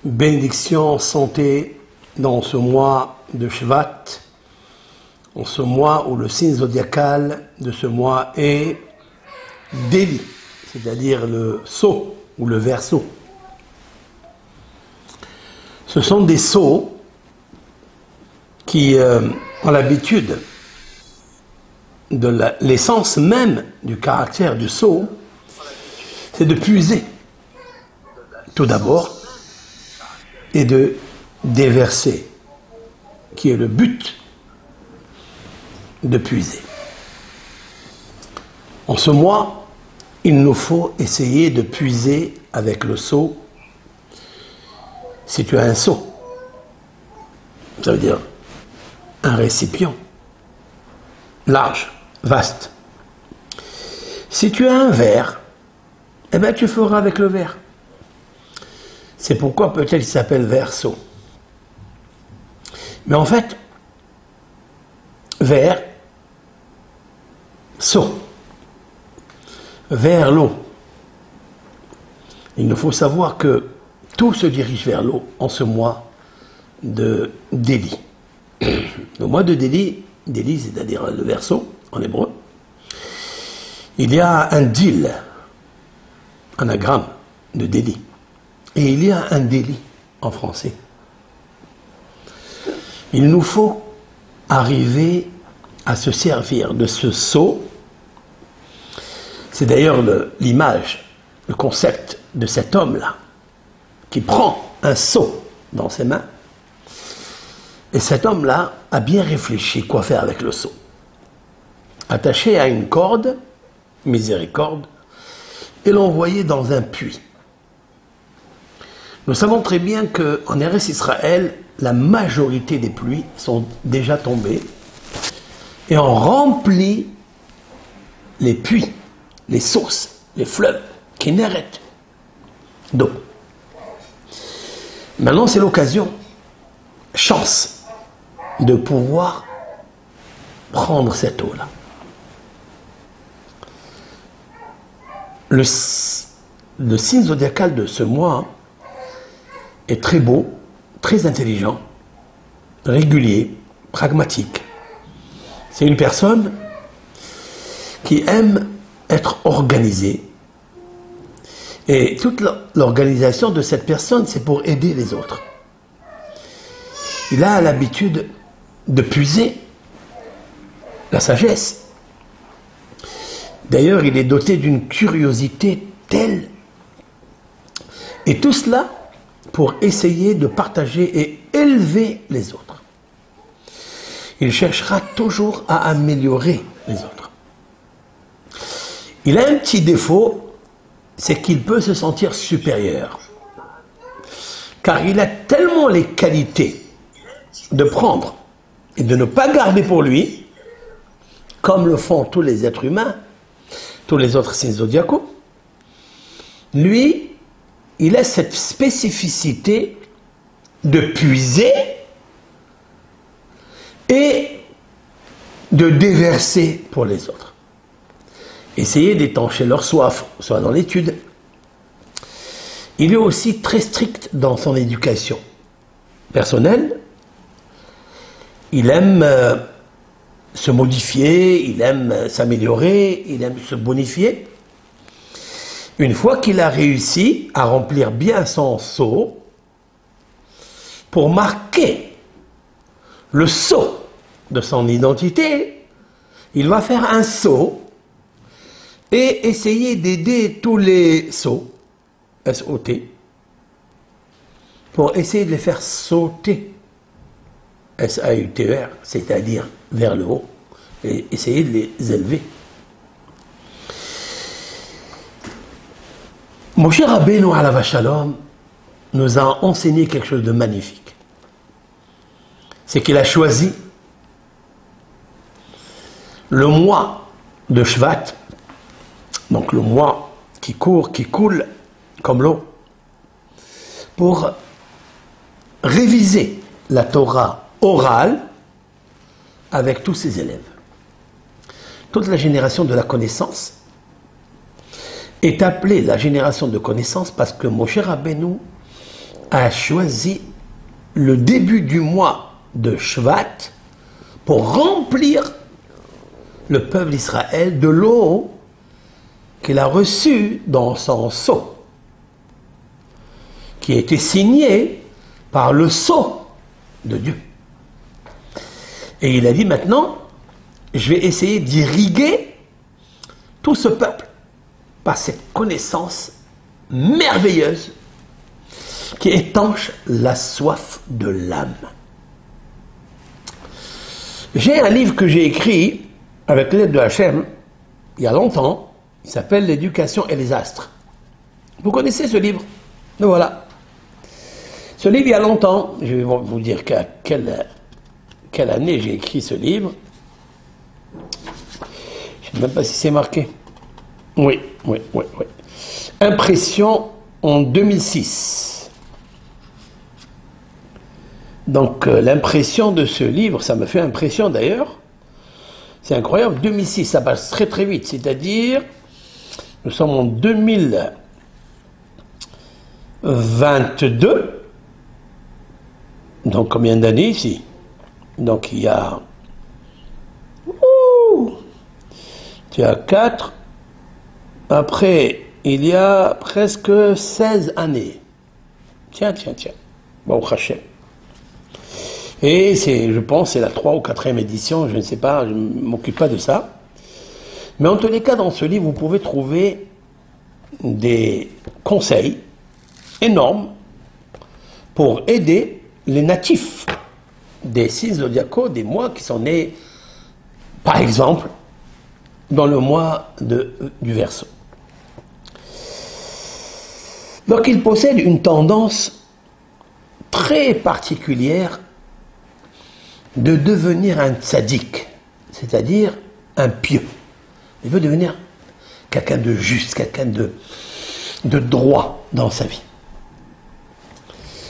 Bénédiction, santé dans ce mois de Shvat, en ce mois où le signe zodiacal de ce mois est Déli, c'est-à-dire le Sceau ou le Verseau. Ce sont des sceaux qui ont l'habitude de l'essence même du caractère du sceau, c'est de puiser tout d'abord et de déverser, qui est le but de puiser. En ce mois, il nous faut essayer de puiser avec le seau. Si tu as un seau, ça veut dire un récipient large, vaste. Si tu as un verre, eh bien tu feras avec le verre. C'est pourquoi peut-être il s'appelle verseau. Mais en fait, vers, seau, vers l'eau. Il nous faut savoir que tout se dirige vers l'eau en ce mois de Déli. Le mois de Déli, Déli c'est-à-dire le verseau en hébreu, il y a un dil, anagramme de Déli. Et il y a un délit en français. Il nous faut arriver à se servir de ce seau. C'est d'ailleurs l'image, le concept de cet homme-là, qui prend un seau dans ses mains. Et cet homme-là a bien réfléchi quoi faire avec le seau. Attaché à une corde, miséricorde, et l'envoyer dans un puits. Nous savons très bien qu'en Eretz Israël, la majorité des pluies sont déjà tombées et ont rempli les puits, les sources, les fleuves, Kinneret, d'eau. Maintenant, c'est l'occasion, chance, de pouvoir prendre cette eau-là. Le signe zodiacal de ce mois est très beau, très intelligent, régulier, pragmatique. C'est une personne qui aime être organisée. Et toute l'organisation de cette personne, c'est pour aider les autres. Il a l'habitude de puiser la sagesse. D'ailleurs, il est doté d'une curiosité telle. Et tout cela pour essayer de partager et élever les autres. Il cherchera toujours à améliorer les autres. Il a un petit défaut, c'est qu'il peut se sentir supérieur. Car il a tellement les qualités de prendre et de ne pas garder pour lui, comme le font tous les êtres humains, tous les autres signes zodiacaux. Lui, il a cette spécificité de puiser et de déverser pour les autres. Essayer d'étancher leur soif, soit dans l'étude. Il est aussi très strict dans son éducation personnelle. Il aime se modifier, il aime s'améliorer, il aime se bonifier. Une fois qu'il a réussi à remplir bien son seau, pour marquer le sceau de son identité, il va faire un seau et essayer d'aider tous les seaux, S-O-T, pour essayer de les faire sauter, S-A-U-T-E-R, c'est-à-dire vers le haut, et essayer de les élever. Moshe Rabbeinu alav shalom nous a enseigné quelque chose de magnifique. C'est qu'il a choisi le mois de Shvat, donc le mois qui court, qui coule comme l'eau, pour réviser la Torah orale avec tous ses élèves. Toute la génération de la connaissance est appelée la génération de connaissance parce que Moshe Rabbeinu a choisi le début du mois de Shvat pour remplir le peuple d'Israël de l'eau qu'il a reçue dans son sceau, qui a été signé par le sceau de Dieu. Et il a dit maintenant, je vais essayer d'irriguer tout ce peuple par cette connaissance merveilleuse qui étanche la soif de l'âme. J'ai un livre que j'ai écrit avec l'aide de Hachem il y a longtemps, il s'appelle L'éducation et les astres. Vous connaissez ce livre? Donc voilà. Ce livre il y a longtemps, je vais vous dire quelle année j'ai écrit ce livre. Je ne sais même pas si c'est marqué. Oui. Impression en 2006. Donc l'impression de ce livre, ça me fait impression d'ailleurs. C'est incroyable, 2006, ça passe très très vite. C'est-à-dire, nous sommes en 2022. Donc combien d'années ici? Donc il y a... Tu as 4. Après, il y a presque 16 années. Tiens. Bon, Hachem. Et c'est, je pense, c'est la 3 ou 4e édition, je ne sais pas, je ne m'occupe pas de ça. Mais en tous les cas, dans ce livre, vous pouvez trouver des conseils énormes pour aider les natifs des signes zodiacaux, des mois qui sont nés, par exemple, dans le mois du Verseau. Donc il possède une tendance très particulière de devenir un tzaddik, c'est-à-dire un pieux. Il veut devenir quelqu'un de juste, quelqu'un de droit dans sa vie.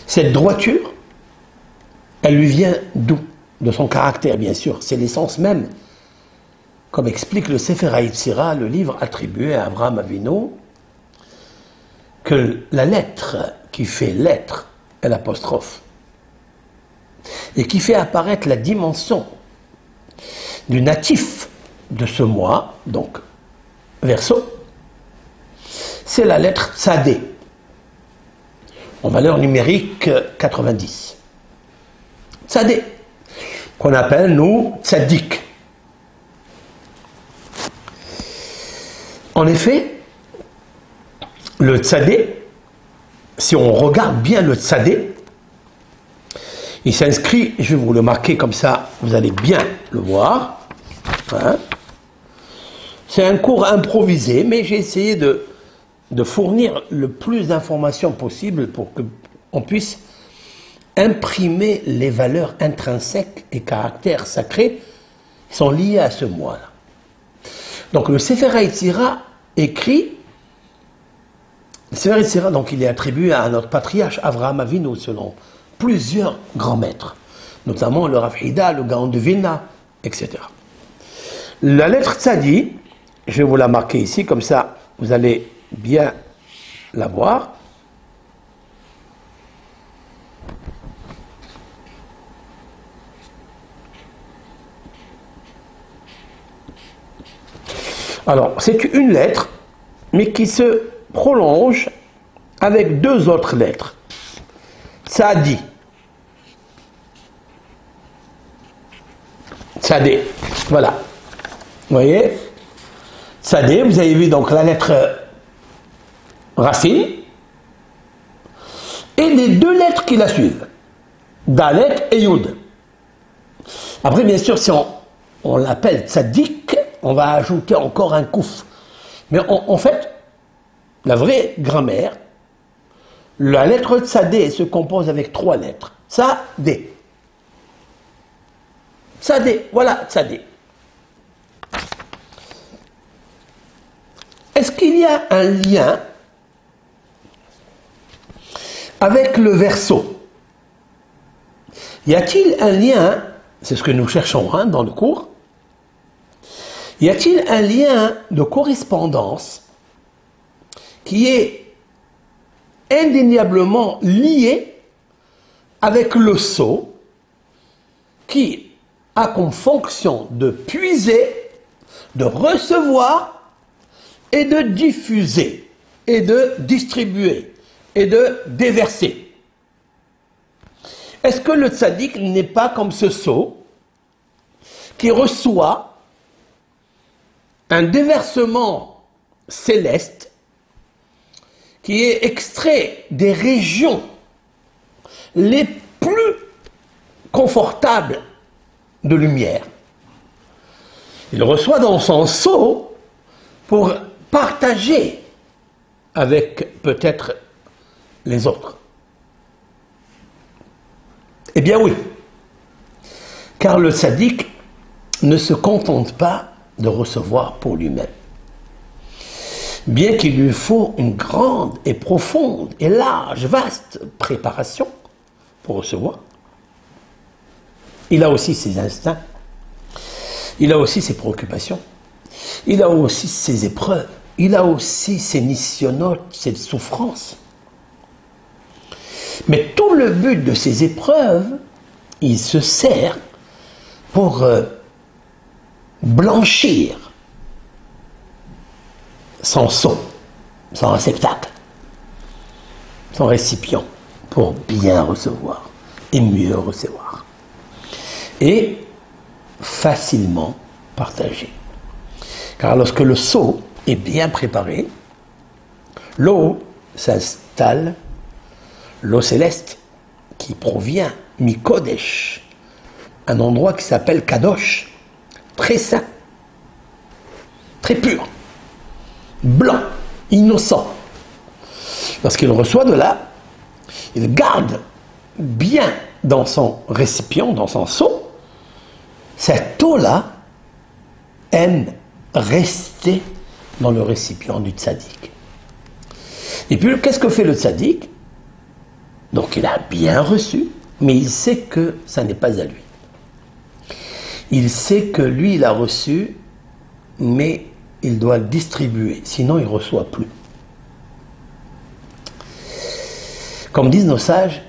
Cette droiture, elle lui vient d'où? De son caractère, bien sûr. C'est l'essence même, comme explique le Sefer HaYetzirah, le livre attribué à Abraham Avinu, que la lettre qui fait l'être est l'apostrophe, et qui fait apparaître la dimension du natif de ce mois, donc Verseau, c'est la lettre Tzadé, en valeur numérique 90. Tzadé, qu'on appelle nous Tzadik. En effet, le Tzadé, si on regarde bien le Tzadé, il s'inscrit, je vais vous le marquer comme ça, vous allez bien le voir. Hein. C'est un cours improvisé, mais j'ai essayé de fournir le plus d'informations possible pour qu'on puisse imprimer les valeurs intrinsèques et caractères sacrés qui sont liés à ce mois-là. Donc le Sefer HaYetzirah écrit, le Sefer HaYetzirah, donc il est attribué à notre patriarche Avraham Avinu selon plusieurs grands maîtres, notamment le Rav Hida, le Gaon de Vilna, etc. La lettre Tzadi, je vais vous la marquer ici, comme ça vous allez bien la voir. Alors, c'est une lettre, mais qui se prolonge avec deux autres lettres. Tzadi. Tzadé. Voilà. Vous voyez? Tzadé, vous avez vu donc la lettre racine et les deux lettres qui la suivent. Dalet et Yud. Après, bien sûr, si on l'appelle Tzadik, on va ajouter encore un kouf. Mais en fait, la vraie grammaire, la lettre Tzadé se compose avec trois lettres. Tzadé. Tzadé, voilà, Tzadé. Est-ce qu'il y a un lien avec le Verseau? Y a-t-il un lien, c'est ce que nous cherchons dans le cours, y a-t-il un lien de correspondance qui est indéniablement lié avec le sceau qui a comme fonction de puiser, de recevoir et de diffuser et de distribuer et de déverser. Est-ce que le tzaddik n'est pas comme ce sceau qui reçoit un déversement céleste qui est extrait des régions les plus confortables de lumière? Il reçoit dans son seau pour partager avec peut-être les autres. Eh bien oui, car le tzaddik ne se contente pas de recevoir pour lui-même. Bien qu'il lui faut une grande et profonde et large, vaste préparation pour recevoir, il a aussi ses instincts, il a aussi ses préoccupations, il a aussi ses épreuves, il a aussi ses nissionotes, ses souffrances. Mais tout le but de ces épreuves, il se sert pour blanchir son seau, son réceptacle, son récipient, pour bien recevoir et mieux recevoir. Et facilement partager. Car lorsque le seau est bien préparé, l'eau s'installe, l'eau céleste qui provient mi-Kodesh, un endroit qui s'appelle Kadosh, très saint, très pur, blanc, innocent. Lorsqu'il reçoit de là, il garde bien dans son récipient, dans son seau. Cette eau-là aime rester dans le récipient du tzaddik. Et puis, qu'est-ce que fait le tzaddik? Donc, il a bien reçu, mais il sait que ça n'est pas à lui. Il sait que lui, il a reçu, mais il doit le distribuer, sinon il ne reçoit plus. Comme disent nos sages,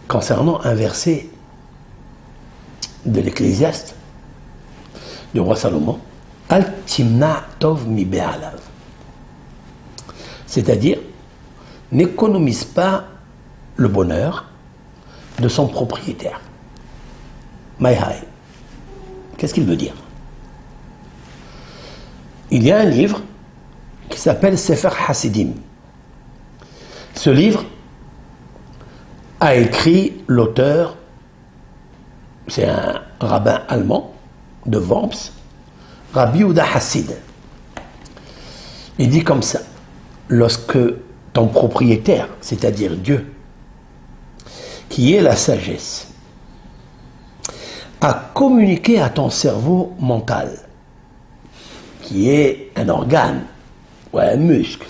concernant un verset de l'Ecclésiaste, du roi Salomon, Al timna tov mi be'alav. C'est-à-dire, n'économise pas le bonheur de son propriétaire. Maïhaï. Qu'est-ce qu'il veut dire? Il y a un livre qui s'appelle Sefer Hasidim. Ce livre a écrit l'auteur, c'est un rabbin allemand de Worms, Rabbi Yehuda Hassid. Il dit comme ça: lorsque ton propriétaire, c'est-à-dire Dieu, qui est la sagesse, a communiqué à ton cerveau mental, qui est un organe ou un muscle,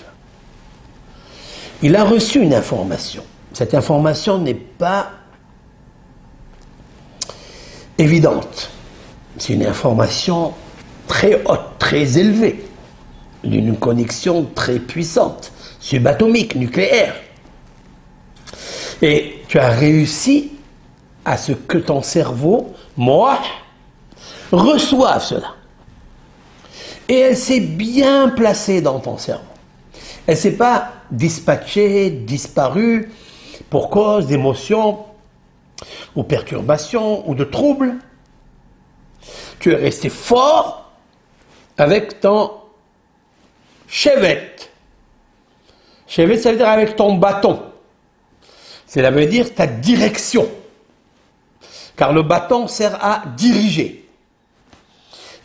il a reçu une information. Cette information n'est pas évidente. C'est une information très haute, très élevée, d'une connexion très puissante, subatomique, nucléaire. Et tu as réussi à ce que ton cerveau, moi, reçoive cela. Et elle s'est bien placée dans ton cerveau. Elle ne s'est pas dispatchée, disparue pour cause d'émotions ou perturbations ou de troubles. Tu es resté fort avec ton chevet. Chevet, ça veut dire avec ton bâton. Cela veut dire ta direction. Car le bâton sert à diriger.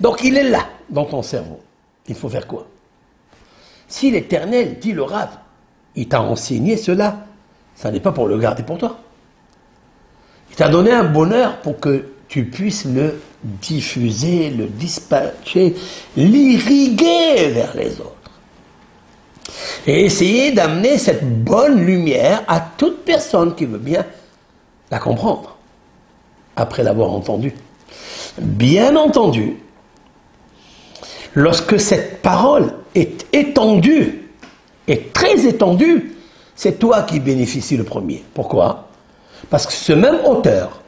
Donc il est là, dans ton cerveau. Il faut faire quoi? Si l'Éternel, dit le Rav, il t'a enseigné cela, ça n'est pas pour le garder pour toi. Il t'a donné un bonheur pour que tu puisses le diffuser, le dispatcher, l'irriguer vers les autres. Et essayer d'amener cette bonne lumière à toute personne qui veut bien la comprendre, après l'avoir entendue. Bien entendu, lorsque cette parole est étendue, est très étendue, c'est toi qui bénéficies le premier. Pourquoi? Parce que ce même auteur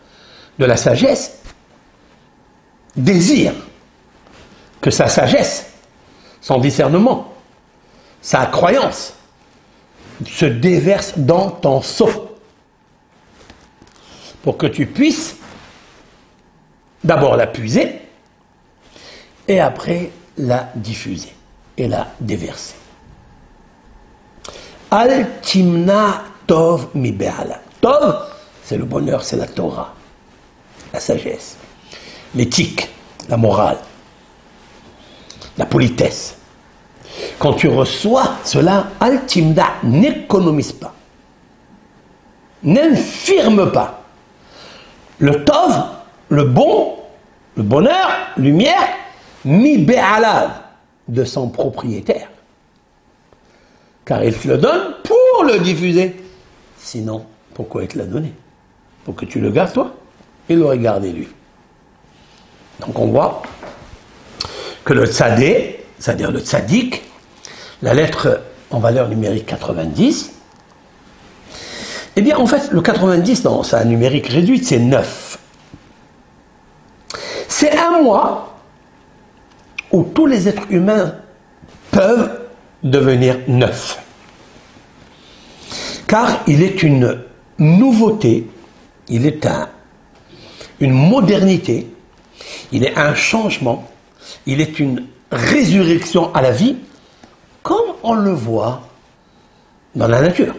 de la sagesse désire que sa sagesse, son discernement, sa croyance se déverse dans ton seau pour que tu puisses d'abord la puiser et après la diffuser et la déverser. Al-Timna Tov mi be'ala. Tov, c'est le bonheur, c'est la Torah, la sagesse, l'éthique, la morale, la politesse. Quand tu reçois cela, Al-Timna, n'économise pas, n'infirme pas. Le Tov, le bon, le bonheur, lumière, mi be'ala, de son propriétaire. Car il te le donne pour le diffuser. Sinon, pourquoi il te l'a donné? Pour que tu le gardes toi. Il l'aurait gardé lui. Donc on voit que le tzadé, c'est-à-dire le tzaddik, la lettre en valeur numérique 90, eh bien en fait le 90 dans sa numérique réduite c'est 9. C'est un mois où tous les êtres humains peuvent devenir 9. Car il est une nouveauté, il est une modernité, il est un changement, il est une résurrection à la vie, comme on le voit dans la nature.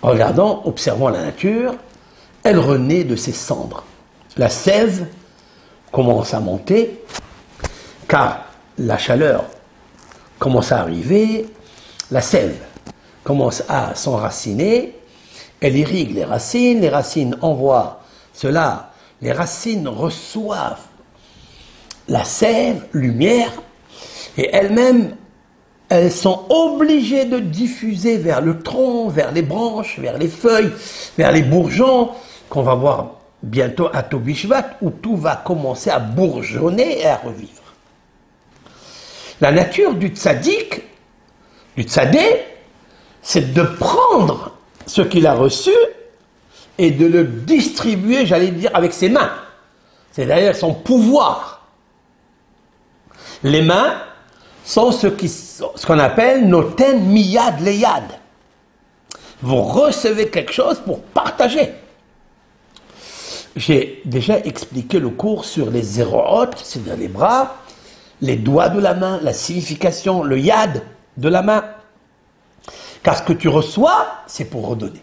Regardons, observons la nature, elle renaît de ses cendres. La sève commence à monter, car la chaleur commence à arriver, la sève commence à s'enraciner, elle irrigue les racines envoient cela, les racines reçoivent la sève, lumière, et elles-mêmes, elles sont obligées de diffuser vers le tronc, vers les branches, vers les feuilles, vers les bourgeons, qu'on va voir bientôt à Tobishvat, où tout va commencer à bourgeonner et à revivre. La nature du tzaddik, du tzadé, c'est de prendre ce qu'il a reçu et de le distribuer, j'allais dire, avec ses mains. C'est d'ailleurs son pouvoir. Les mains sont ce qu'on appelle noten miyad leyad. Vous recevez quelque chose pour partager. J'ai déjà expliqué le cours sur les zéroot, c'est-à-dire les bras, les doigts de la main, la signification, le yad de la main. Car ce que tu reçois, c'est pour redonner.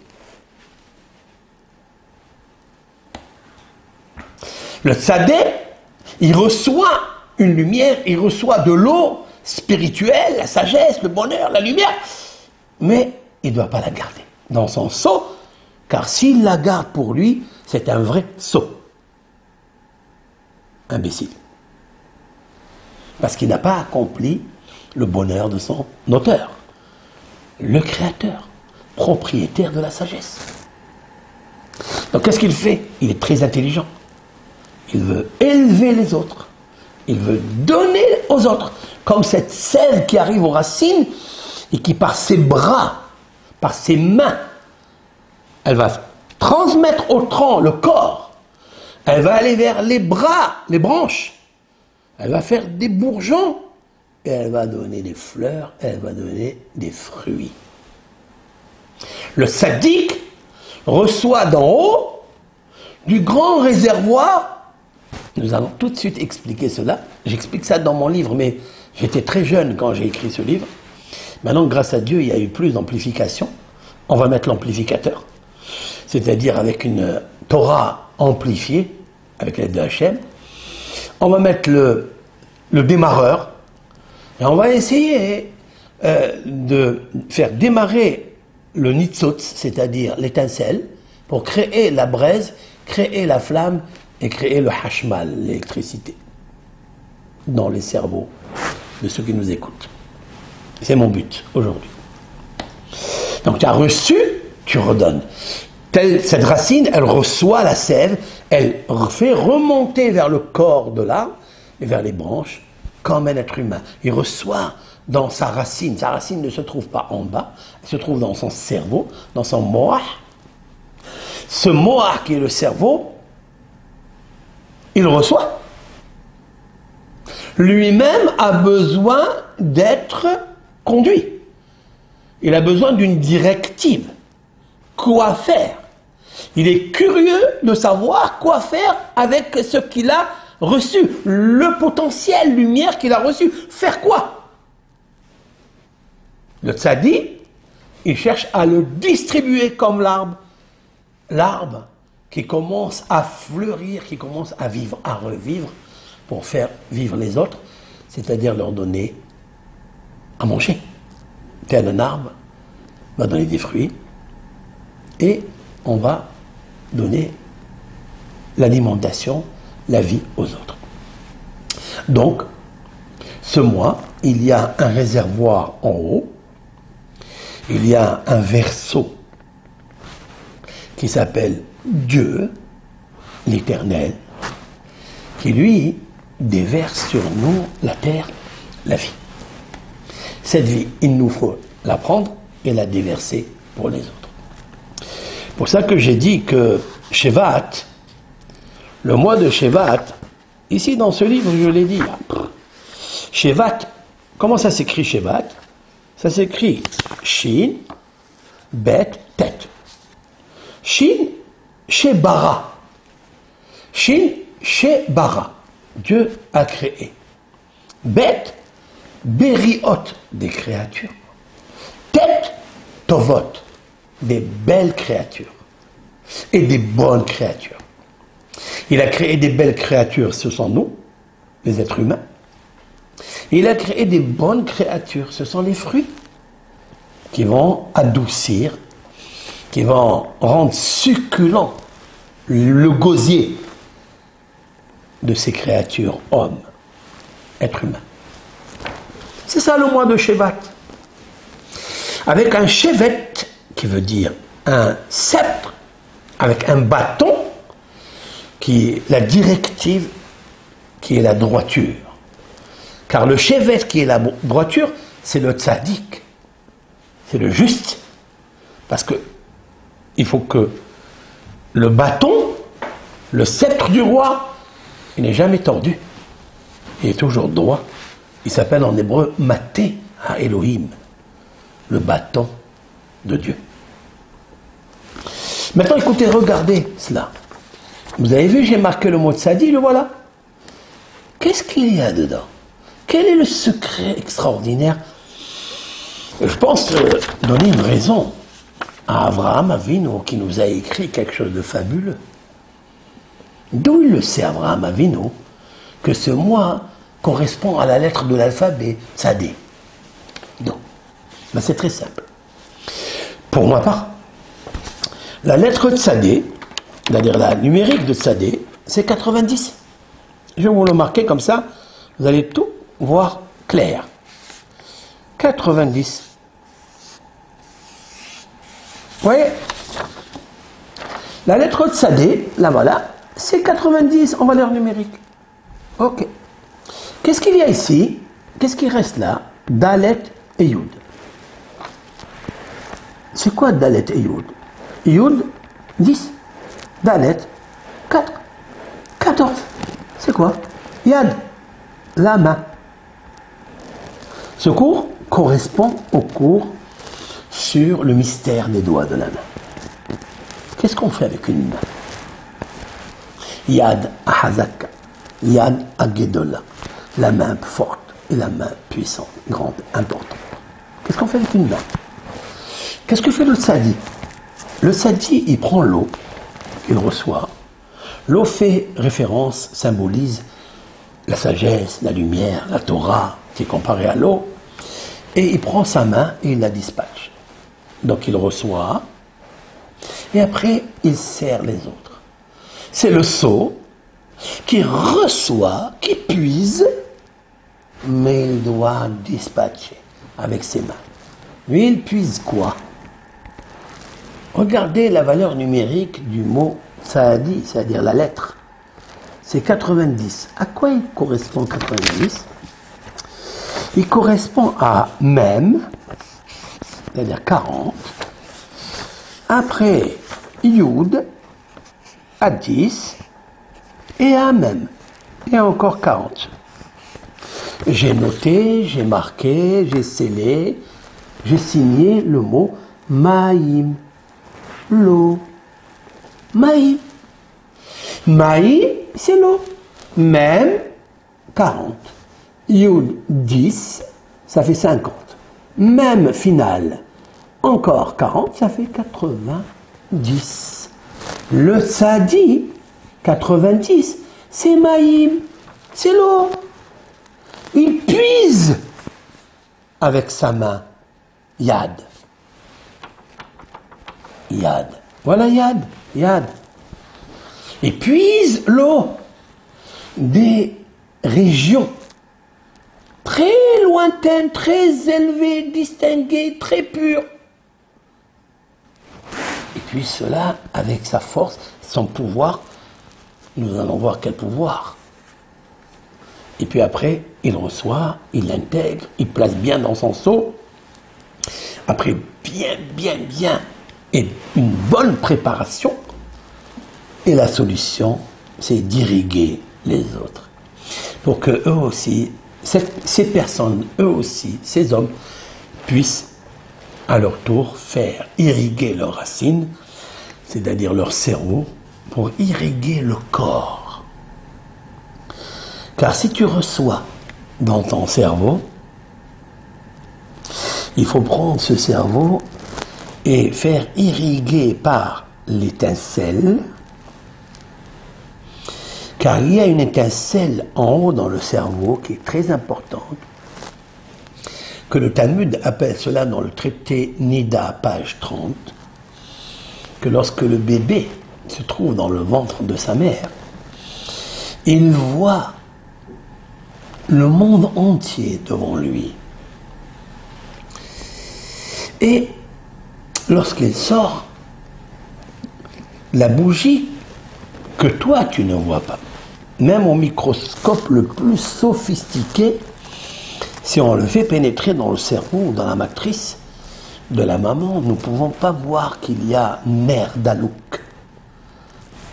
Le tzadé, il reçoit une lumière, il reçoit de l'eau spirituelle, la sagesse, le bonheur, la lumière, mais il ne doit pas la garder dans son seau, car s'il la garde pour lui, c'est un vrai sot. Imbécile. Parce qu'il n'a pas accompli le bonheur de son auteur, le créateur, propriétaire de la sagesse. Donc qu'est-ce qu'il fait? Il est très intelligent. Il veut élever les autres. Il veut donner aux autres. Comme cette sève qui arrive aux racines et qui par ses bras, par ses mains, elle va transmettre au tronc le corps. Elle va aller vers les bras, les branches. Elle va faire des bourgeons. Et elle va donner des fleurs, elle va donner des fruits. Le tzaddik reçoit d'en haut du grand réservoir. Nous allons tout de suite expliquer cela. J'explique ça dans mon livre, mais j'étais très jeune quand j'ai écrit ce livre. Maintenant, grâce à Dieu, il y a eu plus d'amplification. On va mettre l'amplificateur, c'est-à-dire avec une Torah amplifiée, avec l'aide de Hachem. On va mettre le démarreur, et on va essayer de faire démarrer le nitzot, c'est-à-dire l'étincelle, pour créer la braise, créer la flamme et créer le hashmal, l'électricité, dans les cerveaux de ceux qui nous écoutent. C'est mon but aujourd'hui. Donc tu as reçu, tu redonnes. Cette racine, elle reçoit la sève, elle fait remonter vers le corps de l'arbre et vers les branches, comme un être humain. Il reçoit dans sa racine. Sa racine ne se trouve pas en bas, elle se trouve dans son cerveau, dans son moah. Ce moah qui est le cerveau, il reçoit. Lui-même a besoin d'être conduit. Il a besoin d'une directive. Quoi faire? Il est curieux de savoir quoi faire avec ce qu'il a reçu, le potentiel lumière qu'il a reçu. Faire quoi? Le tzadi, il cherche à le distribuer comme l'arbre. L'arbre qui commence à fleurir, qui commence à vivre, à revivre pour faire vivre les autres, c'est-à-dire leur donner à manger. Tel un arbre va donner des fruits et on va donner l'alimentation, la vie aux autres. Donc, ce mois, il y a un réservoir en haut, il y a un verseau qui s'appelle Dieu, l'Éternel, qui lui déverse sur nous la terre, la vie. Cette vie, il nous faut la prendre et la déverser pour les autres. C'est pour ça que j'ai dit que Shevat, le mois de Shevat, ici dans ce livre, je l'ai dit, Shevat, comment ça s'écrit Shevat? Ça s'écrit Shin, Bet, Tet. Shin, Shebara. Shin, Shebara. Dieu a créé. Bet, Beriot, des créatures. Tet, Tovot, des belles créatures. Et des bonnes créatures. Il a créé des belles créatures, ce sont nous, les êtres humains. Il a créé des bonnes créatures, ce sont les fruits qui vont adoucir, qui vont rendre succulent le gosier de ces créatures, hommes, êtres humains. C'est ça le mois de Shevat. Avec un chevet, qui veut dire un sceptre, avec un bâton, qui est la directive, qui est la droiture. Car le chevet qui est la droiture, c'est le tzaddik, c'est le juste. Parce que il faut que le bâton, le sceptre du roi, il n'est jamais tordu. Il est toujours droit. Il s'appelle en hébreu Maté à Elohim, le bâton de Dieu. Maintenant, écoutez, regardez cela. Vous avez vu, j'ai marqué le mot tzadi, le voilà. Qu'est-ce qu'il y a dedans? Quel est le secret extraordinaire? Je pense donner une raison à Abraham Avinu qui nous a écrit quelque chose de fabuleux. D'où il le sait, Abraham Avinu, que ce mois correspond à la lettre de l'alphabet Tzadé. Non. Ben, c'est très simple. Pour ma part, la lettre Tzadé, c'est-à-dire la numérique de Tzadé, c'est 90. Je vais vous le marquer comme ça, vous allez tout voir clair. 90. Vous voyez? La lettre Tzadé, là voilà, c'est 90 en valeur numérique. Ok. Qu'est-ce qu'il y a ici? Qu'est-ce qui reste là? Dalet et Yud. C'est quoi Dalet et Yud? Yud, 10. Dalet, 4. 14. C'est quoi? Yad, la main. Ce cours correspond au cours sur le mystère des doigts de la main. Qu'est-ce qu'on fait avec une main? Yad Ahazaka, Yad Agedola, la main forte et la main puissante, grande, importante. Qu'est-ce qu'on fait avec une main? Qu'est-ce que fait le tzadi? Le tzadi, il prend l'eau qu'il reçoit. L'eau fait référence, symbolise la sagesse, la lumière, la Torah, qui est comparée à l'eau. Et il prend sa main et il la dispatche. Donc il reçoit, et après il sert les autres. C'est le seau qui reçoit, qui puise, mais il doit dispatcher avec ses mains. Lui, il puise quoi? Regardez la valeur numérique du mot Tzadi, c'est-à-dire la lettre. C'est 90. À quoi il correspond 90? Il correspond à même, c'est-à-dire 40. Après Yud, à 10, et à même, et encore 40. J'ai noté, j'ai marqué, j'ai scellé, j'ai signé le mot Maïm, l'eau. Maïm. Maïm, c'est l'eau. Même, 40. Yud, 10, ça fait 50. Même final, encore 40, ça fait 90. Le Tzadi, 90, c'est Maïm, c'est l'eau. Il puise avec sa main, Yad. Yad. Voilà Yad, Yad. Et puise l'eau des régions très lointaines, très élevées, distinguées, très pures. Et puis cela, avec sa force, son pouvoir, nous allons voir quel pouvoir. Et puis après, il reçoit, il l'intègre, il place bien dans son seau. Après bien, et une bonne préparation. Et la solution, c'est d'irriguer les autres. Pour que eux aussi, ces personnes, eux aussi, ces hommes, puissent à leur tour faire irriguer leurs racines, c'est-à-dire leur cerveau, pour irriguer le corps. Car si tu reçois dans ton cerveau, il faut prendre ce cerveau et faire irriguer par l'étincelle, car il y a une étincelle en haut dans le cerveau qui est très importante, que le Talmud appelle cela dans le traité Nida, page 30, que lorsque le bébé se trouve dans le ventre de sa mère, il voit le monde entier devant lui. Et lorsqu'il sort, la bougie que toi tu ne vois pas, même au microscope le plus sophistiqué, si on le fait pénétrer dans le cerveau ou dans la matrice de la maman, nous ne pouvons pas voir qu'il y a Ner Dalouk,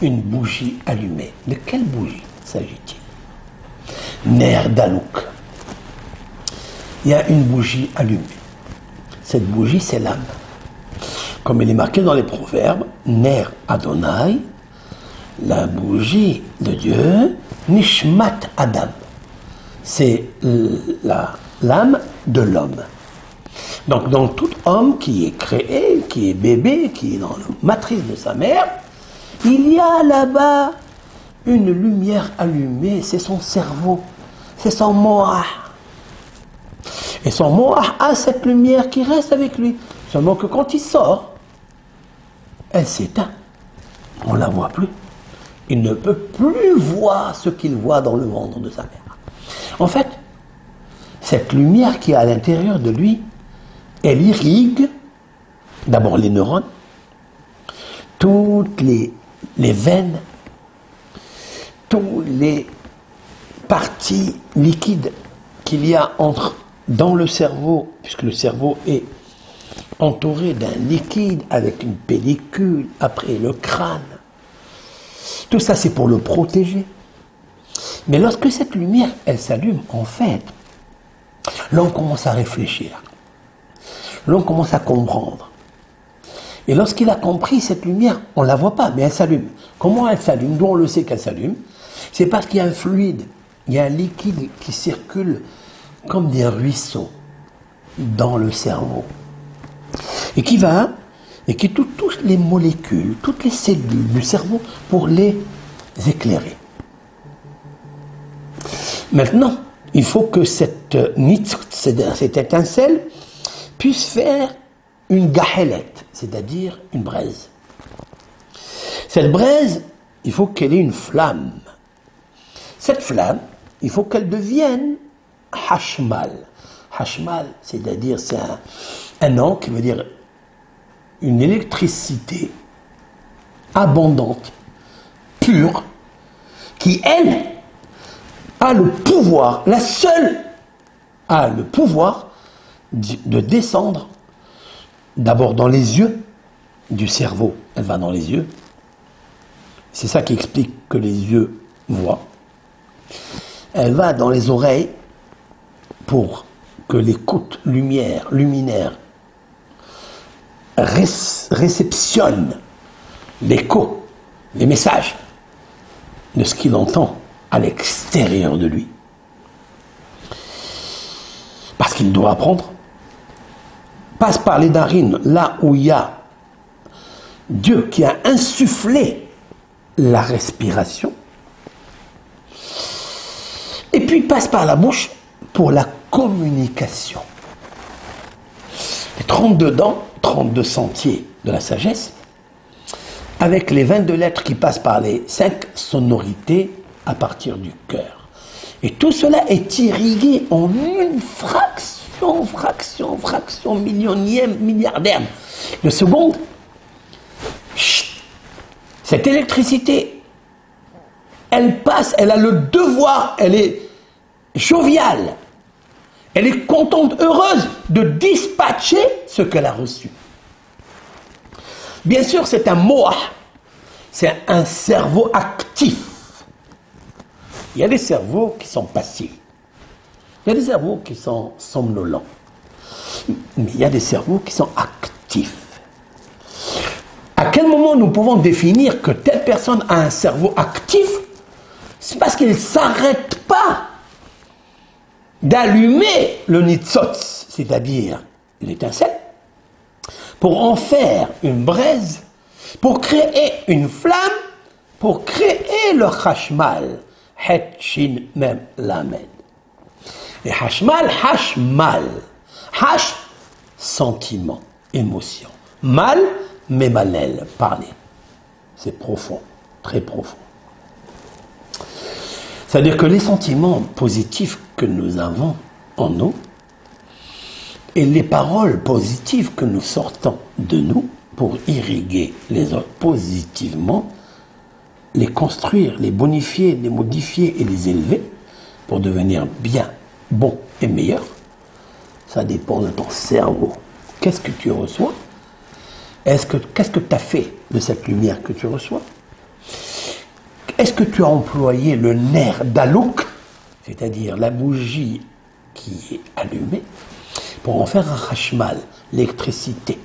une bougie allumée. De quelle bougie s'agit-il? Ner Dalouk. Il y a une bougie allumée. Cette bougie, c'est l'âme. Comme il est marqué dans les proverbes, Ner Adonai, la bougie de Dieu, Nishmat Adam. C'est l'âme de l'homme. Donc, dans tout homme qui est créé, qui est bébé, qui est dans la matrice de sa mère, il y a là-bas une lumière allumée, c'est son cerveau, c'est son moah. Et son moah a cette lumière qui reste avec lui. Seulement que quand il sort, elle s'éteint. On ne la voit plus. Il ne peut plus voir ce qu'il voit dans le ventre de sa mère. En fait, cette lumière qui est à l'intérieur de lui, elle irrigue d'abord les neurones, toutes les veines, toutes les parties liquides qu'il y a dans le cerveau, puisque le cerveau est entouré d'un liquide avec une pellicule, après le crâne. Tout ça, c'est pour le protéger. Mais lorsque cette lumière, elle s'allume, en fait, l'on commence à réfléchir. L'on commence à comprendre. Et lorsqu'il a compris cette lumière, on ne la voit pas, mais elle s'allume. Comment elle s'allume? D'où on le sait qu'elle s'allume? C'est parce qu'il y a un fluide, il y a un liquide qui circule comme des ruisseaux dans le cerveau. Et qui touche les molécules, toutes les cellules du cerveau pour les éclairer. Maintenant, il faut que cette étincelle puisse faire une gahelette, c'est-à-dire une braise. Cette braise, il faut qu'elle ait une flamme. Cette flamme, il faut qu'elle devienne hashmal. Hashmal, c'est-à-dire c'est un nom qui veut dire une électricité abondante, pure, qui, elle, a le pouvoir, la seule a le pouvoir de descendre d'abord dans les yeux du cerveau. Elle va dans les yeux. C'est ça qui explique que les yeux voient. Elle va dans les oreilles pour que l'écoute luminaire réceptionne l'écho, les messages de ce qu'il entend à l'extérieur de lui. Parce qu'il doit apprendre. Passe par les narines, là où il y a Dieu qui a insufflé la respiration. Et puis passe par la bouche pour la communication. Les 32 dents, 32 sentiers de la sagesse, avec les 22 lettres qui passent par les 5 sonorités à partir du cœur. Et tout cela est irrigué en une fraction millionième, milliardaire de seconde. Chut. Cette électricité, elle passe, elle a le devoir, elle est joviale, elle est contente, heureuse de dispatcher ce qu'elle a reçu. Bien sûr, c'est un moah, c'est un cerveau actif. Il y a des cerveaux qui sont passifs. Il y a des cerveaux qui sont somnolents. Mais il y a des cerveaux qui sont actifs. À quel moment nous pouvons définir que telle personne a un cerveau actif? C'est parce qu'il ne s'arrête pas d'allumer le nitzotz, c'est-à-dire l'étincelle, pour en faire une braise, pour créer une flamme, pour créer le chashmal. Het, shin, mem, lamed. Et hashmal, hashmal. Hash, sentiment, émotion. Mal, memalel, parler. C'est profond, très profond. C'est-à-dire que les sentiments positifs que nous avons en nous et les paroles positives que nous sortons de nous pour irriguer les autres positivement, les construire, les bonifier, les modifier et les élever pour devenir bien, bon et meilleur, ça dépend de ton cerveau. Qu'est-ce que tu reçois? Qu'est-ce que tu as fait de cette lumière que tu reçois? Est-ce que tu as employé le nerf d'Alouk, c'est-à-dire la bougie qui est allumée, pour en faire un hashmal, l'électricité?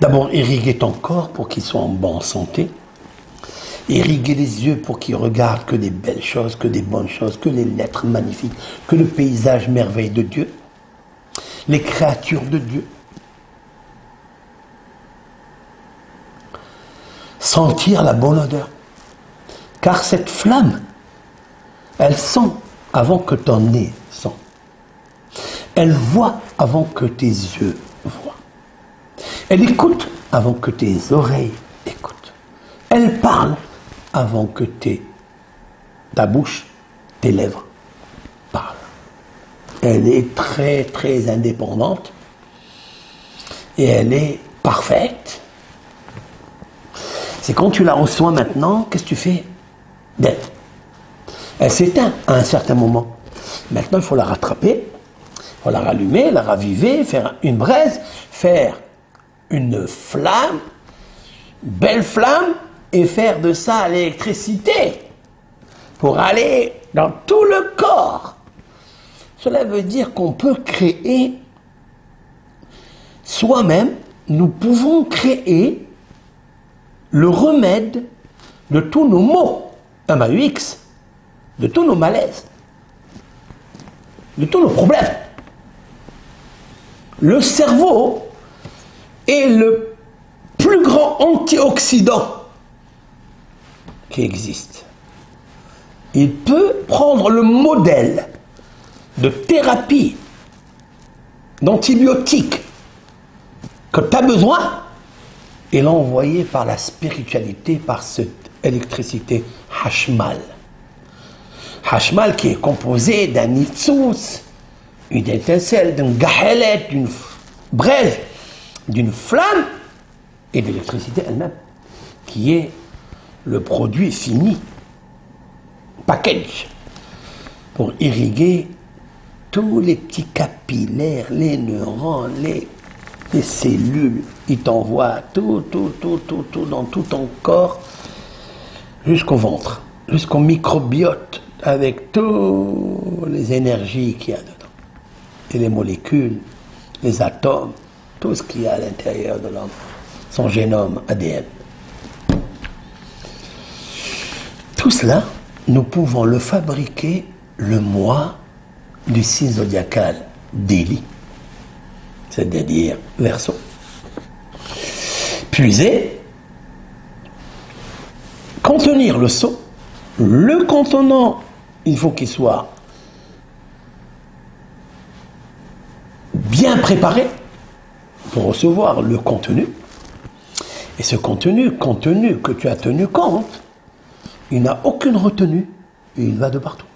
D'abord, irriguer ton corps pour qu'il soit en bonne santé. Irriguer les yeux pour qu'ils regardent que des belles choses, que des bonnes choses, que les lettres magnifiques, que le paysage merveille de Dieu, les créatures de Dieu. Sentir la bonne odeur. Car cette flamme, elle sent avant que ton nez sent. Elle voit avant que tes yeux voient. Elle écoute avant que tes oreilles écoutent. Elle parle avant que ta bouche, tes lèvres parlent. Elle est très très indépendante et elle est parfaite. C'est quand tu la reçois maintenant, qu'est-ce que tu fais d'elle? Elle s'éteint à un certain moment. Maintenant, il faut la rattraper, il faut la rallumer, la raviver, faire une braise, faire une flamme, belle flamme, et faire de ça l'électricité pour aller dans tout le corps. Cela veut dire qu'on peut créer soi-même, nous pouvons créer le remède de tous nos maux, MAUX, de tous nos malaises, de tous nos problèmes. Le cerveau est le plus grand antioxydant qui existe. Il peut prendre le modèle de thérapie, d'antibiotiques que tu as besoin et l'envoyer par la spiritualité, par cette électricité hashmal. Hashmal qui est composé d'un nitzous, une étincelle, d'une gahelet, d'une braise, d'une flamme et de l'électricité elle-même, qui est le produit fini, package, pour irriguer tous les petits capillaires, les neurones, les cellules, il t'envoie tout dans tout ton corps, jusqu'au ventre, jusqu'au microbiote, avec toutes les énergies qu'il y a dedans. Et les molécules, les atomes, tout ce qu'il y a à l'intérieur de l'homme, son génome, ADN. Tout cela, nous pouvons le fabriquer le mois du signe zodiacal d'Élie, c'est-à-dire Verseau. Puiser, contenir le seau. Le contenant, il faut qu'il soit bien préparé pour recevoir le contenu. Et ce contenu que tu as tenu compte, il n'a aucune retenue et il va de partout.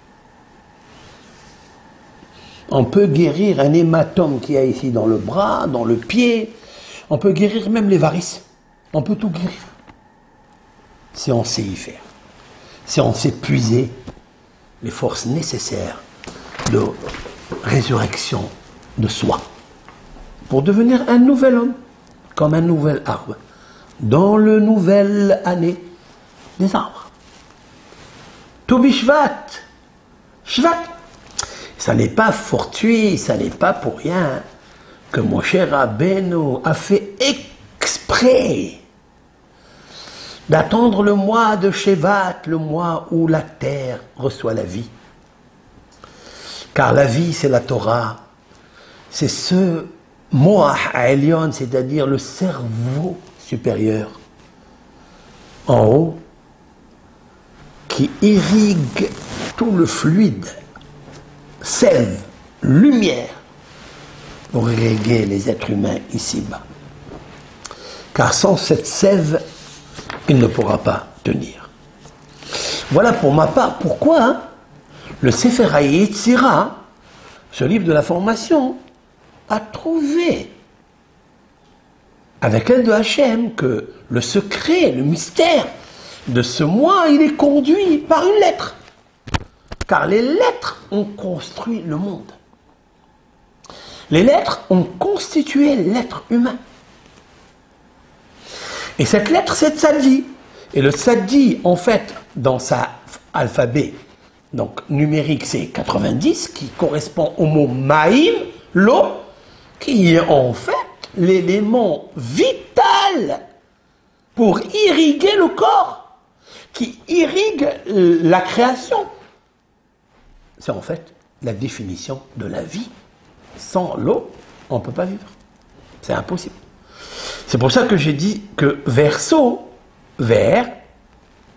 On peut guérir un hématome qu'il y a ici dans le bras, dans le pied. On peut guérir même les varices. On peut tout guérir. Si on sait y faire. Si on sait puiser les forces nécessaires de résurrection de soi. Pour devenir un nouvel homme. Comme un nouvel arbre. Dans le nouvelle année des arbres. Tobi Shvat. Shvat. Ça n'est pas fortuit, ça n'est pas pour rien que Moshe Rabbeinu a fait exprès d'attendre le mois de Shevat, le mois où la terre reçoit la vie. Car la vie, c'est la Torah. C'est ce Moach Elyon, c'est-à-dire le cerveau supérieur, en haut, qui irrigue tout le fluide, sève, lumière, pour irriguer les êtres humains ici-bas. Car sans cette sève, il ne pourra pas tenir. Voilà pour ma part pourquoi le Sefer HaYetzira, ce livre de la formation, a trouvé, avec l'aide de Hachem, que le secret, le mystère de ce mois, il est conduit par une lettre. Car les lettres ont construit le monde. Les lettres ont constitué l'être humain. Et cette lettre, c'est Tzadi. Et le Tzadi, en fait, dans sa alphabet, donc numérique, c'est 90, qui correspond au mot Maïm, l'eau, qui est en fait l'élément vital pour irriguer le corps, qui irrigue la création. C'est en fait la définition de la vie. Sans l'eau, on ne peut pas vivre. C'est impossible. C'est pour ça que j'ai dit que Verseau, vers,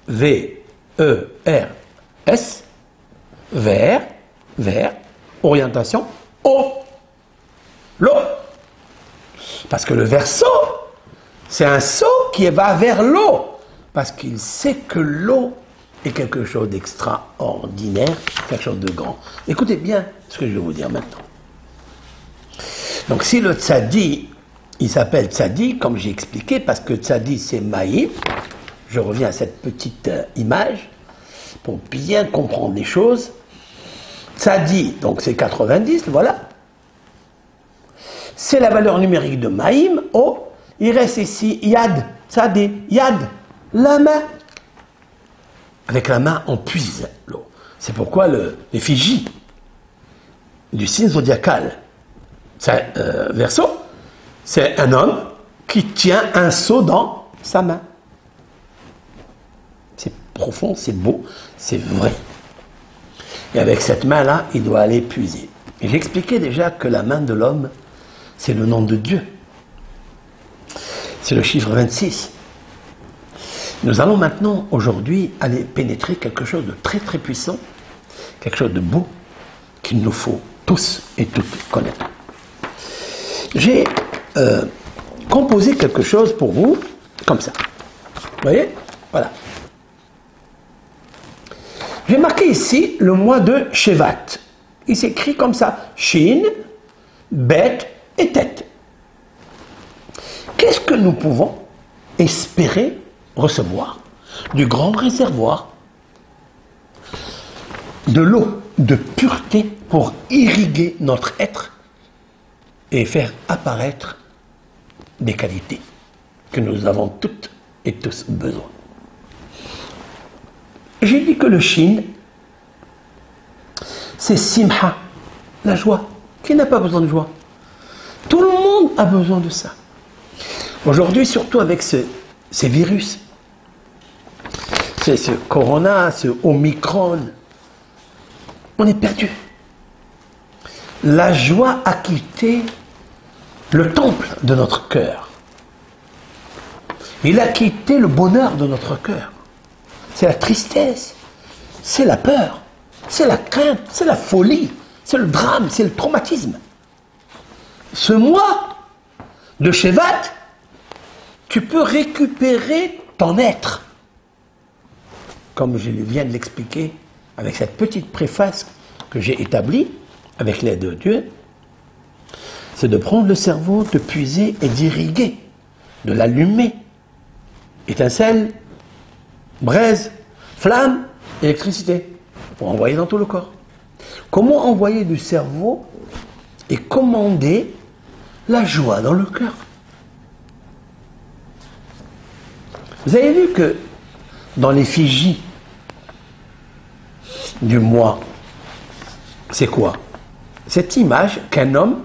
V-E-R-S, vers, orientation, eau. L'eau. Parce que le Verseau, c'est un seau qui va vers l'eau. Parce qu'il sait que l'eau est quelque chose d'extraordinaire, quelque chose de grand. Écoutez bien ce que je vais vous dire maintenant. Donc si le Tzadi, il s'appelle Tzadi, comme j'ai expliqué, parce que Tzadi c'est Maïm, je reviens à cette petite image, pour bien comprendre les choses. Tzadi, donc c'est 90, voilà. C'est la valeur numérique de Maïm, O. Il reste ici Yad, Tzadi, Yad, la main. Avec la main, on puise l'eau. C'est pourquoi l'effigie du signe zodiacal, Verseau, c'est un homme qui tient un seau dans sa main. C'est profond, c'est beau, c'est vrai. Et avec cette main-là, il doit aller puiser. Et j'expliquais déjà que la main de l'homme, c'est le nom de Dieu. C'est le chiffre 26. Nous allons maintenant, aujourd'hui, aller pénétrer quelque chose de très très puissant, quelque chose de beau, qu'il nous faut tous et toutes connaître. J'ai composé quelque chose pour vous, comme ça. Vous voyez? Voilà. J'ai marqué ici le mois de Shevat. Il s'écrit comme ça, Shin, Bet et Tet. Qu'est-ce que nous pouvons espérer recevoir du grand réservoir de l'eau de pureté pour irriguer notre être et faire apparaître des qualités que nous avons toutes et tous besoin. J'ai dit que le Shin, c'est Simha, la joie. Qui n'a pas besoin de joie? Tout le monde a besoin de ça. Aujourd'hui, surtout avec ces virus, ce corona, ce Omicron, on est perdu. La joie a quitté le temple de notre cœur. Il a quitté le bonheur de notre cœur. C'est la tristesse, c'est la peur, c'est la crainte, c'est la folie, c'est le drame, c'est le traumatisme. Ce mois de Shevat, tu peux récupérer ton être. Comme je viens de l'expliquer avec cette petite préface que j'ai établie avec l'aide de Dieu, c'est de prendre le cerveau, de puiser et d'irriguer, de l'allumer. Étincelle, braise, flamme, électricité, pour envoyer dans tout le corps. Comment envoyer du cerveau et commander la joie dans le cœur? Vous avez vu que dans l'effigie du mois, c'est quoi? Cette image qu'un homme,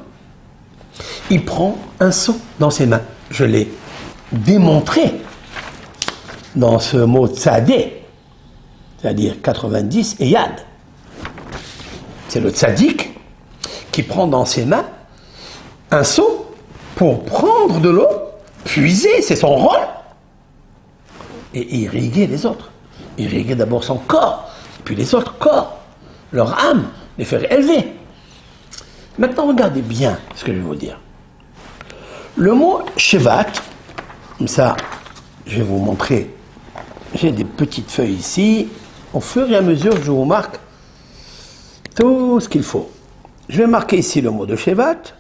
il prend un seau dans ses mains. Je l'ai démontré dans ce mot tzadé, c'est-à-dire 90 et yad. C'est le tzaddik qui prend dans ses mains un seau pour prendre de l'eau, puiser, c'est son rôle, et irriguer les autres. Irriguer d'abord son corps, puis les autres corps, leur âme, les faire élever. Maintenant, regardez bien ce que je vais vous dire. Le mot Shevat, comme ça, je vais vous montrer. J'ai des petites feuilles ici. Au fur et à mesure, je vous marque tout ce qu'il faut. Je vais marquer ici le mot de Shevat.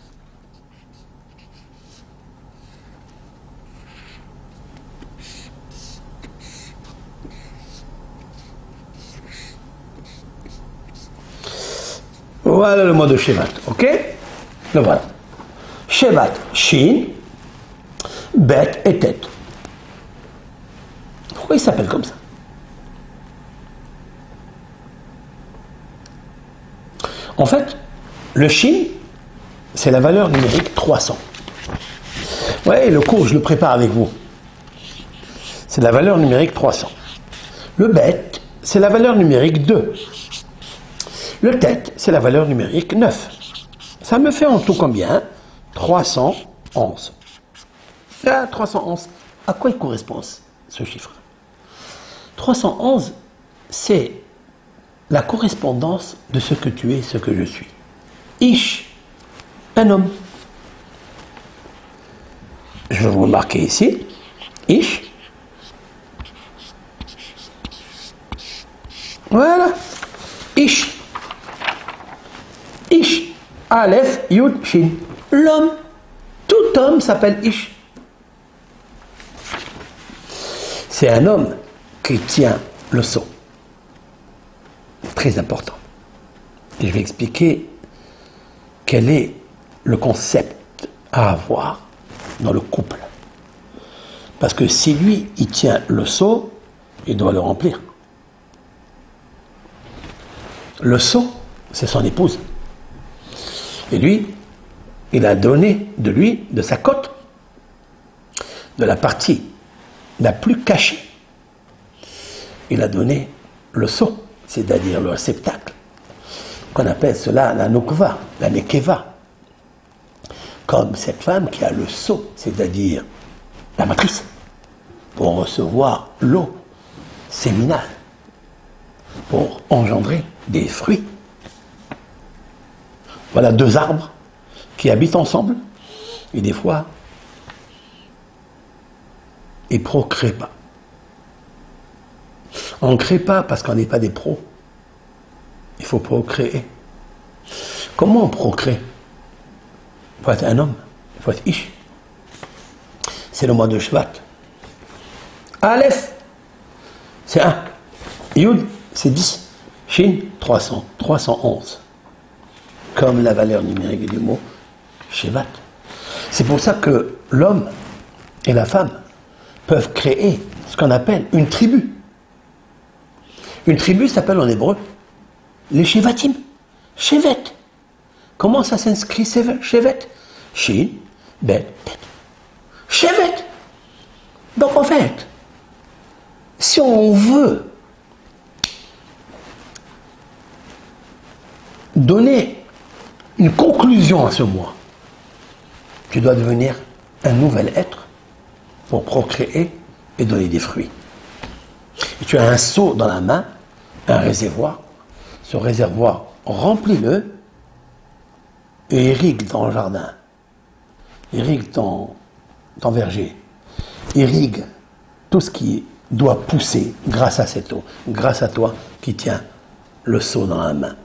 Voilà le mot de Shevat, ok? Le voilà. Shevat, Shin, Bet et Tet. Pourquoi il s'appelle comme ça? En fait, le Shin, c'est la valeur numérique 300. Ouais, le cours, je le prépare avec vous. C'est la valeur numérique 300. Le Bet, c'est la valeur numérique 2. Le Tet, c'est la valeur numérique 9. Ça me fait en tout combien? 311. Là, 311, à quoi il correspond ce chiffre? 311, c'est la correspondance de ce que tu es, ce que je suis. Ish, un homme. Je vais vous marquer ici. Ish. Voilà. Ish. Ish. Aleph, Yud, Shin. L'homme. Tout homme s'appelle Ish. C'est un homme qui tient le seau. Très important. Et je vais expliquer quel est le concept à avoir dans le couple. Parce que si lui, il tient le seau, il doit le remplir. Le seau, c'est son épouse. Et lui, il a donné de lui, de sa côte, de la partie la plus cachée. Il a donné le seau, c'est-à-dire le réceptacle, qu'on appelle cela la nukva, la nekeva. Comme cette femme qui a le seau, c'est-à-dire la matrice, pour recevoir l'eau séminale, pour engendrer des fruits. Voilà deux arbres qui habitent ensemble, et des fois, ils ne procréent pas. On ne crée pas parce qu'on n'est pas des pros. Il faut procréer. Comment on procrée? Il faut être un homme, il faut être Ish. C'est le mois de Shvat. Aleph, c'est 1. Yud, c'est 10. Shin, 300, 311. comme la valeur numérique du mot Shevat. C'est pour ça que l'homme et la femme peuvent créer ce qu'on appelle une tribu. Une tribu s'appelle en hébreu les Shevatim. Shevet. Comment ça s'inscrit Shevet? Shin, Bet, Tet. Shevet. Donc en fait, si on veut donner une conclusion à ce mois, tu dois devenir un nouvel être pour procréer et donner des fruits. Et tu as un seau dans la main, un réservoir. Ce réservoir, remplis-le et irrigue ton jardin, irrigue ton verger, irrigue tout ce qui doit pousser grâce à cette eau, grâce à toi qui tiens le seau dans la main.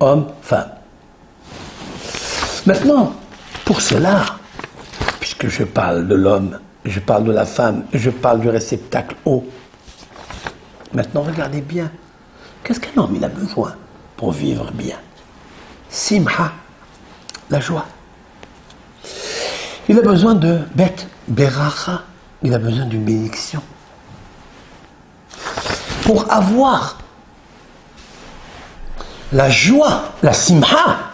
Homme, femme. Maintenant, pour cela, puisque je parle de l'homme, je parle de la femme, je parle du réceptacle eau. Maintenant, regardez bien. Qu'est-ce qu'un homme il a besoin pour vivre bien? Simha, la joie. Il a besoin de bet, beracha. Il a besoin d'une bénédiction. Pour avoir la joie, la simha,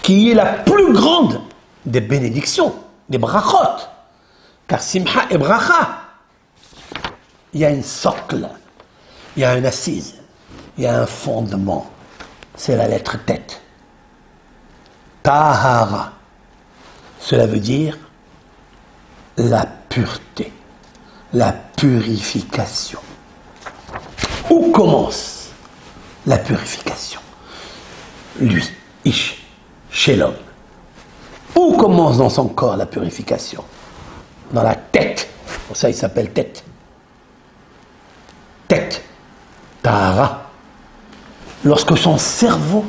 qui est la plus grande des bénédictions, des brachot. Car simha et bracha, il y a une socle, il y a une assise, il y a un fondement. C'est la lettre tête. Tahara. Cela veut dire la pureté, la purification. Où commence la purification? Lui, Ish, chez l'homme. Où commence dans son corps la purification? Dans la tête. Pour ça, il s'appelle tête. Tête. Tahara. Lorsque son cerveau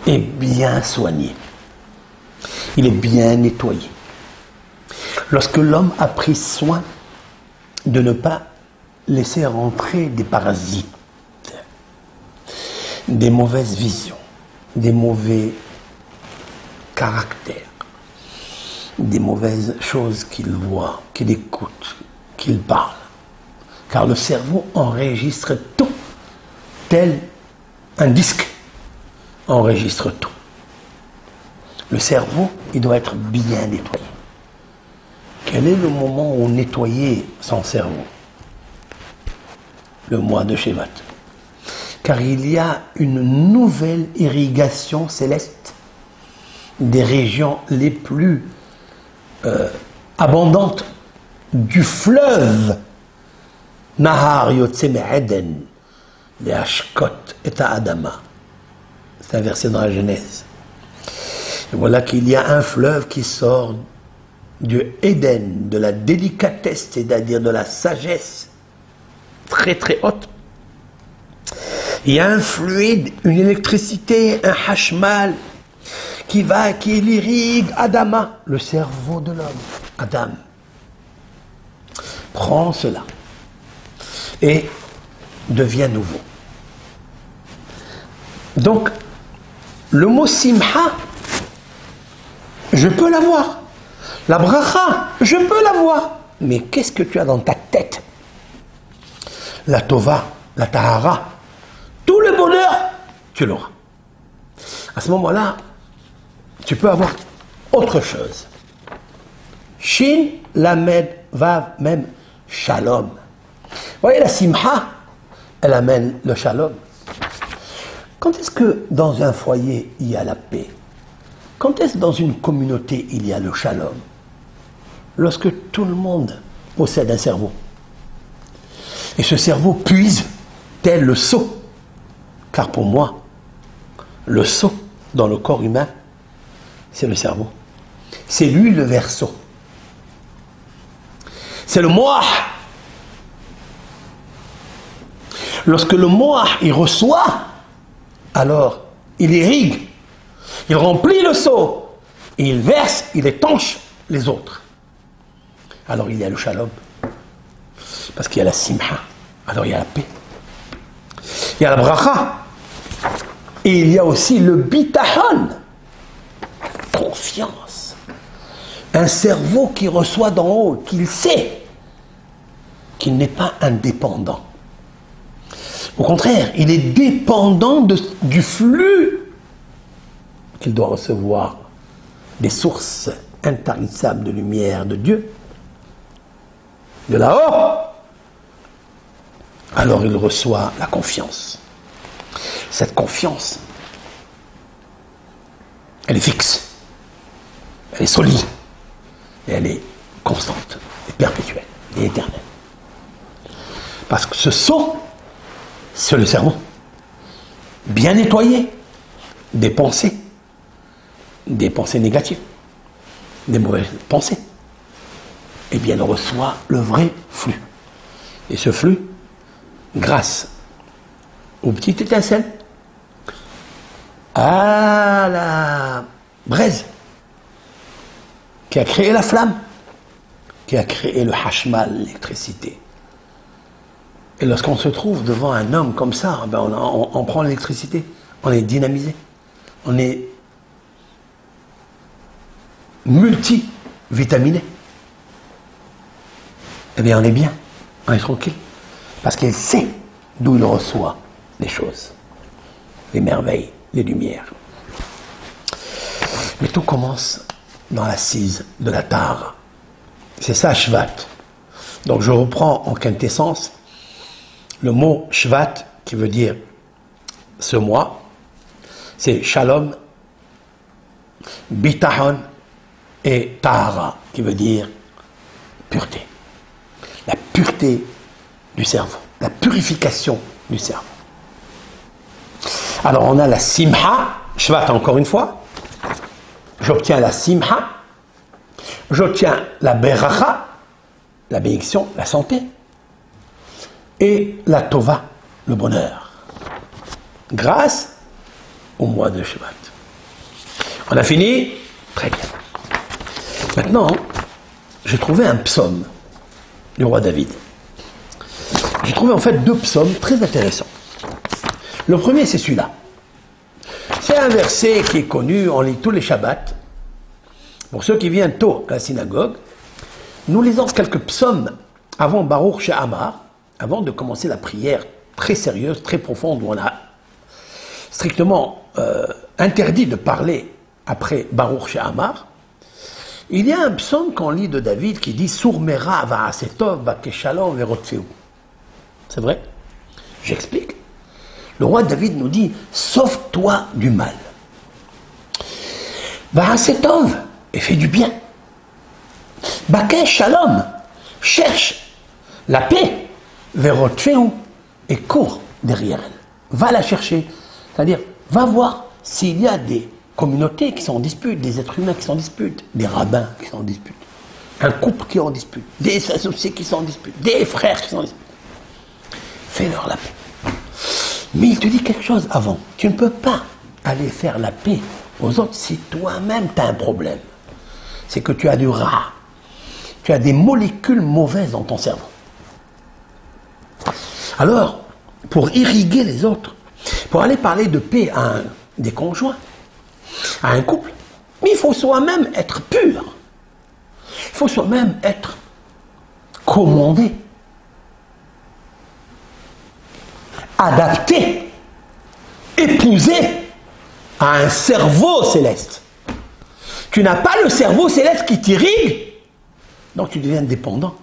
est bien soigné, il est bien nettoyé. Lorsque l'homme a pris soin de ne pas laisser rentrer des parasites, des mauvaises visions, des mauvais caractères, des mauvaises choses qu'il voit, qu'il écoute, qu'il parle. Car le cerveau enregistre tout, tel un disque enregistre tout. Le cerveau, il doit être bien nettoyé. Quel est le moment où nettoyer son cerveau? Le mois de Shevat. Car il y a une nouvelle irrigation céleste des régions les plus abondantes du fleuve Nahar Yotse Me'eden, les Ashkot et Adama. C'est un verset dans la Genèse. Et voilà qu'il y a un fleuve qui sort du Éden, de la délicatesse, c'est-à-dire de la sagesse très très haute. Il y a un fluide, une électricité, un hashmal qui l'irrigue Adama, le cerveau de l'homme. Adam prend cela et devient nouveau. Donc, le mot simha, je peux l'avoir. La bracha, je peux l'avoir. Mais qu'est-ce que tu as dans ta tête? La tova, la tahara, tout le bonheur, tu l'auras. À ce moment-là, tu peux avoir autre chose. Shin, lamed, vav, même, shalom. Vous voyez, la simha, elle amène le shalom. Quand est-ce que dans un foyer, il y a la paix? Quand est-ce que dans une communauté, il y a le shalom? Lorsque tout le monde possède un cerveau. Et ce cerveau puise tel le seau. Car pour moi, le seau dans le corps humain, c'est le cerveau. C'est lui le verseau. C'est le moah. Lorsque le moah, il reçoit, alors il irrigue, il remplit le seau, et il verse, il étanche les autres. Alors il y a le shalom, parce qu'il y a la simha, alors il y a la paix. Il y a la bracha, Et il y a aussi le bitahon, confiance. Un cerveau qui reçoit d'en haut, qu'il sait qu'il n'est pas indépendant. Au contraire, il est dépendant du flux qu'il doit recevoir des sources intarissables de lumière de Dieu, de là-haut. Alors il reçoit la confiance. Cette confiance, elle est fixe, elle est solide, et elle est constante, et perpétuelle, et éternelle. Parce que ce son, c'est le cerveau, bien nettoyé des pensées négatives, des mauvaises pensées. Et bien, il reçoit le vrai flux. Et ce flux, grâce aux petites étincelles, à la braise qui a créé la flamme, qui a créé le hashmal, l'électricité. Et lorsqu'on se trouve devant un homme comme ça, ben on prend l'électricité, on est dynamisé, on est multivitaminé. Eh bien, on est bien, on est tranquille, parce qu'il sait d'où il reçoit les choses, les merveilles, les lumières. Mais tout commence dans l'assise de la Tara. C'est ça, Shvat. Donc je reprends en quintessence le mot Shvat, qui veut dire ce mois, c'est Shalom, Bitahon et Tahara, qui veut dire pureté. La pureté du cerveau, la purification du cerveau. Alors on a la Simha, Shvat encore une fois, j'obtiens la Simha, j'obtiens la Beracha, la bénédiction, la santé, et la Tova, le bonheur, grâce au mois de Shvat. On a fini? Très bien. Maintenant, j'ai trouvé un psaume du roi David. J'ai trouvé en fait deux psaumes très intéressants. Le premier, c'est celui-là. C'est un verset qui est connu, on lit tous les Shabbats. Pour ceux qui viennent tôt à la synagogue, nous lisons quelques psaumes avant Baruch She'amar, avant de commencer la prière très sérieuse, très profonde, où on a strictement interdit de parler après Baruch She'amar. Il y a un psaume qu'on lit de David qui dit Surmera va'asetov va'keshalom ve'rotzeu. C'est vrai? J'explique. Le roi David nous dit sauve-toi du mal. Va'asetov, et fais du bien. Va'keshalom, cherche la paix. Ve'rotzeu, et cours derrière elle. Va la chercher. C'est-à-dire, va voir s'il y a des communautés qui sont en dispute, des êtres humains qui sont en dispute, des rabbins qui sont en dispute, un couple qui est en dispute, des associés qui sont en dispute, des frères qui sont en dispute. Fais-leur la paix. Mais il te dit quelque chose avant. Tu ne peux pas aller faire la paix aux autres si toi-même tu as un problème. C'est que tu as du rat. Tu as des molécules mauvaises dans ton cerveau. Alors, pour irriguer les autres, pour aller parler de paix à des conjoints, à un couple, mais il faut soi-même être pur. Il faut soi-même être commandé, adapté, épousé à un cerveau céleste. Tu n'as pas le cerveau céleste qui t'irrigue, donc tu deviens dépendant.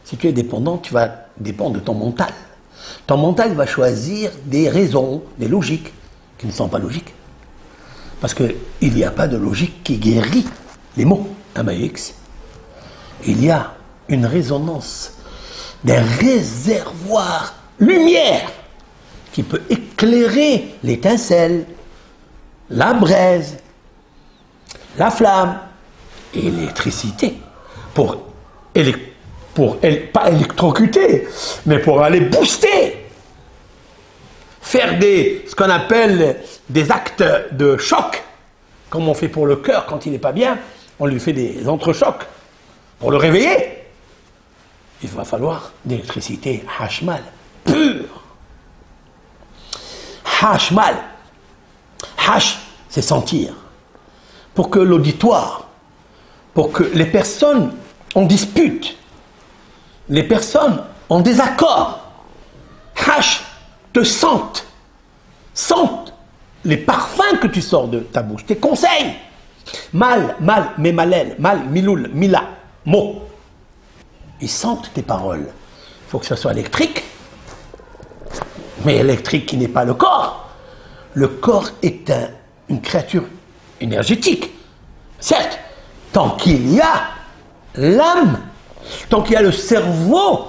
Si tu es dépendant, tu vas dépendre de ton mental. Ton mental va choisir des raisons, des logiques qui ne sont pas logiques. Parce qu'il n'y a pas de logique qui guérit les mots, MAX. Il y a une résonance d'un réservoir lumière qui peut éclairer l'étincelle, la braise, la flamme et l'électricité pas électrocuter, mais pour aller booster, faire ce qu'on appelle des actes de choc, comme on fait pour le cœur quand il n'est pas bien, on lui fait des entrechocs pour le réveiller. Il va falloir d'électricité hashmal, pure. Hashmal, Hash, c'est sentir. Pour que l'auditoire, pour que les personnes en dispute, les personnes en désaccord, Hash, te sentent les parfums que tu sors de ta bouche, tes conseils. Mal, mémalel, mal, miloul, mila, mot. Ils sentent tes paroles. Il faut que ce soit électrique, mais électrique qui n'est pas le corps. Le corps est une créature énergétique. Certes, tant qu'il y a l'âme, tant qu'il y a le cerveau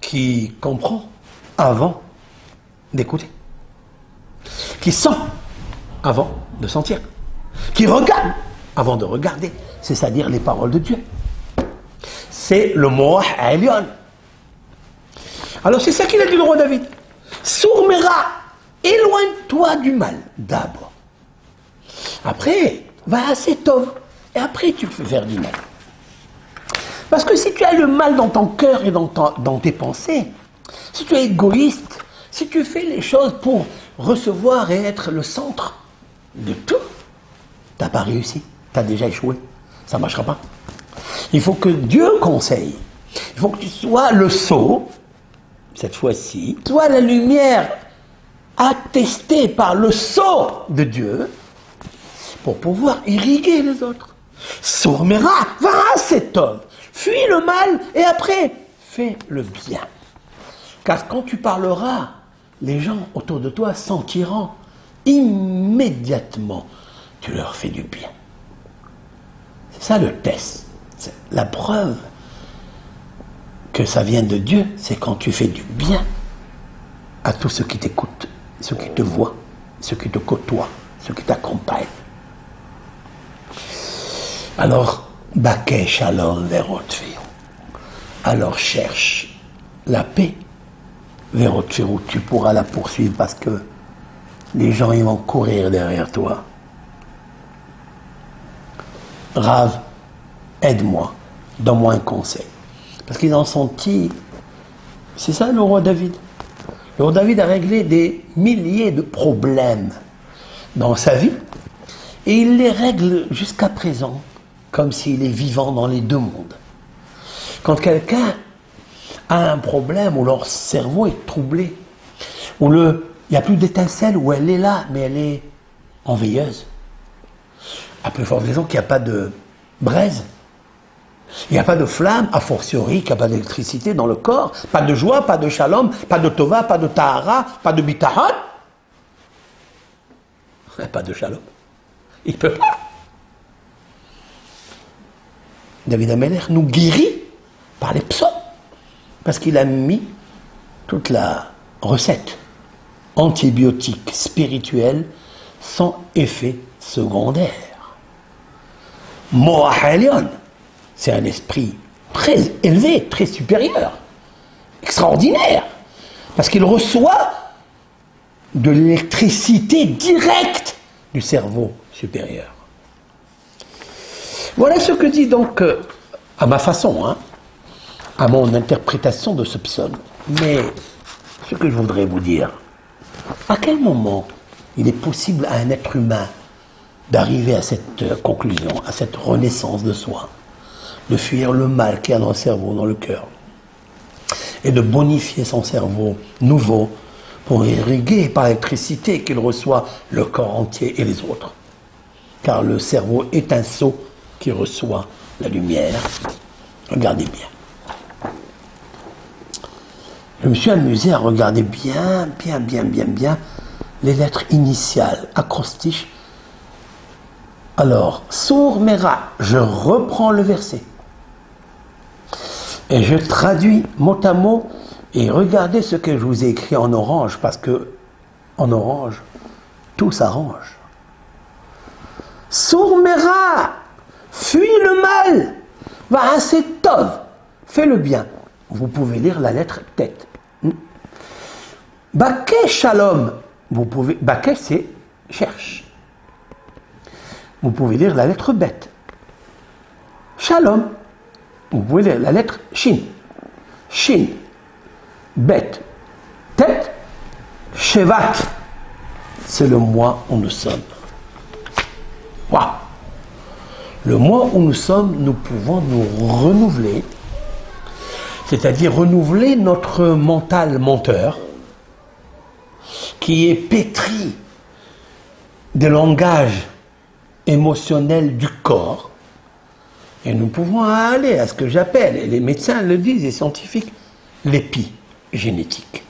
qui comprend avant d'écouter, qui sent avant de sentir, qui regarde avant de regarder, c'est-à-dire les paroles de Dieu. C'est le Moah Elion. Alors c'est ça qu'il a dit le roi David. Sourmera, éloigne-toi du mal d'abord. Après, va à cet homme et après tu peux faire du mal. Parce que si tu as le mal dans ton cœur et dans tes pensées, si tu es égoïste, si tu fais les choses pour recevoir et être le centre de tout, tu n'as pas réussi, tu as déjà échoué, ça ne marchera pas. Il faut que Dieu conseille, il faut que tu sois le sceau, cette fois-ci, sois la lumière attestée par le sceau de Dieu pour pouvoir irriguer les autres. Sourmera, va à cet homme, fuis le mal et après, fais le bien. Car quand tu parleras, les gens autour de toi sentiront immédiatement que tu leur fais du bien. C'est ça le test. C'est la preuve que ça vient de Dieu, c'est quand tu fais du bien à tous ceux qui t'écoutent, ceux qui te voient, ceux qui te côtoient, ceux qui t'accompagnent. Alors, Baké Shalom Verotfiru. Alors cherche la paix Verotfiru. Tu pourras la poursuivre parce que les gens ils vont courir derrière toi. Rav, aide-moi, donne-moi un conseil. Parce qu'ils ont senti, c'est ça le roi David. Le roi David a réglé des milliers de problèmes dans sa vie et il les règle jusqu'à présent comme s'il est vivant dans les deux mondes. Quand quelqu'un a un problème où leur cerveau est troublé, où il n'y a plus d'étincelle, où elle est là, mais elle est en veilleuse, à plus forte raison qu'il n'y a pas de braise, il n'y a pas de flamme, a fortiori qu'il n'y a pas d'électricité dans le corps, pas de joie, pas de shalom, pas de tova, pas de tahara, pas de bitahon. Pas de shalom. Il ne peut pas. David Ameller nous guérit par les psaumes, parce qu'il a mis toute la recette antibiotique spirituelle sans effet secondaire. Moah Elion, c'est un esprit très élevé, très supérieur, extraordinaire, parce qu'il reçoit de l'électricité directe du cerveau supérieur. Voilà ce que dit donc, à ma façon, à mon interprétation de ce psaume. Mais ce que je voudrais vous dire, à quel moment il est possible à un être humain d'arriver à cette conclusion, à cette renaissance de soi, de fuir le mal qu'il y a dans le cerveau, dans le cœur, et de bonifier son cerveau nouveau pour irriguer par l'électricité qu'il reçoit le corps entier et les autres. Car le cerveau est un seau qui reçoit la lumière. Regardez bien. Je me suis amusé à regarder bien les lettres initiales, acrostiches. Alors, Sourmera, je reprends le verset. Et je traduis mot à mot, et regardez ce que je vous ai écrit en orange, parce que en orange, tout s'arrange. Sourmera, fuis le mal, va à cet tov, fais le bien. Vous pouvez lire la lettre tête. Baké Shalom, vous pouvez, Baké c'est cherche. Vous pouvez lire la lettre bête. Shalom, vous pouvez lire la lettre shin. Shin, bête, tête, shevat, c'est le mois où nous sommes. Waouh! Le mois où nous sommes, nous pouvons nous renouveler, c'est-à-dire renouveler notre mental menteur, qui est pétri des langages émotionnels du corps. Et nous pouvons aller à ce que j'appelle, et les médecins le disent, les scientifiques, l'épigénétique.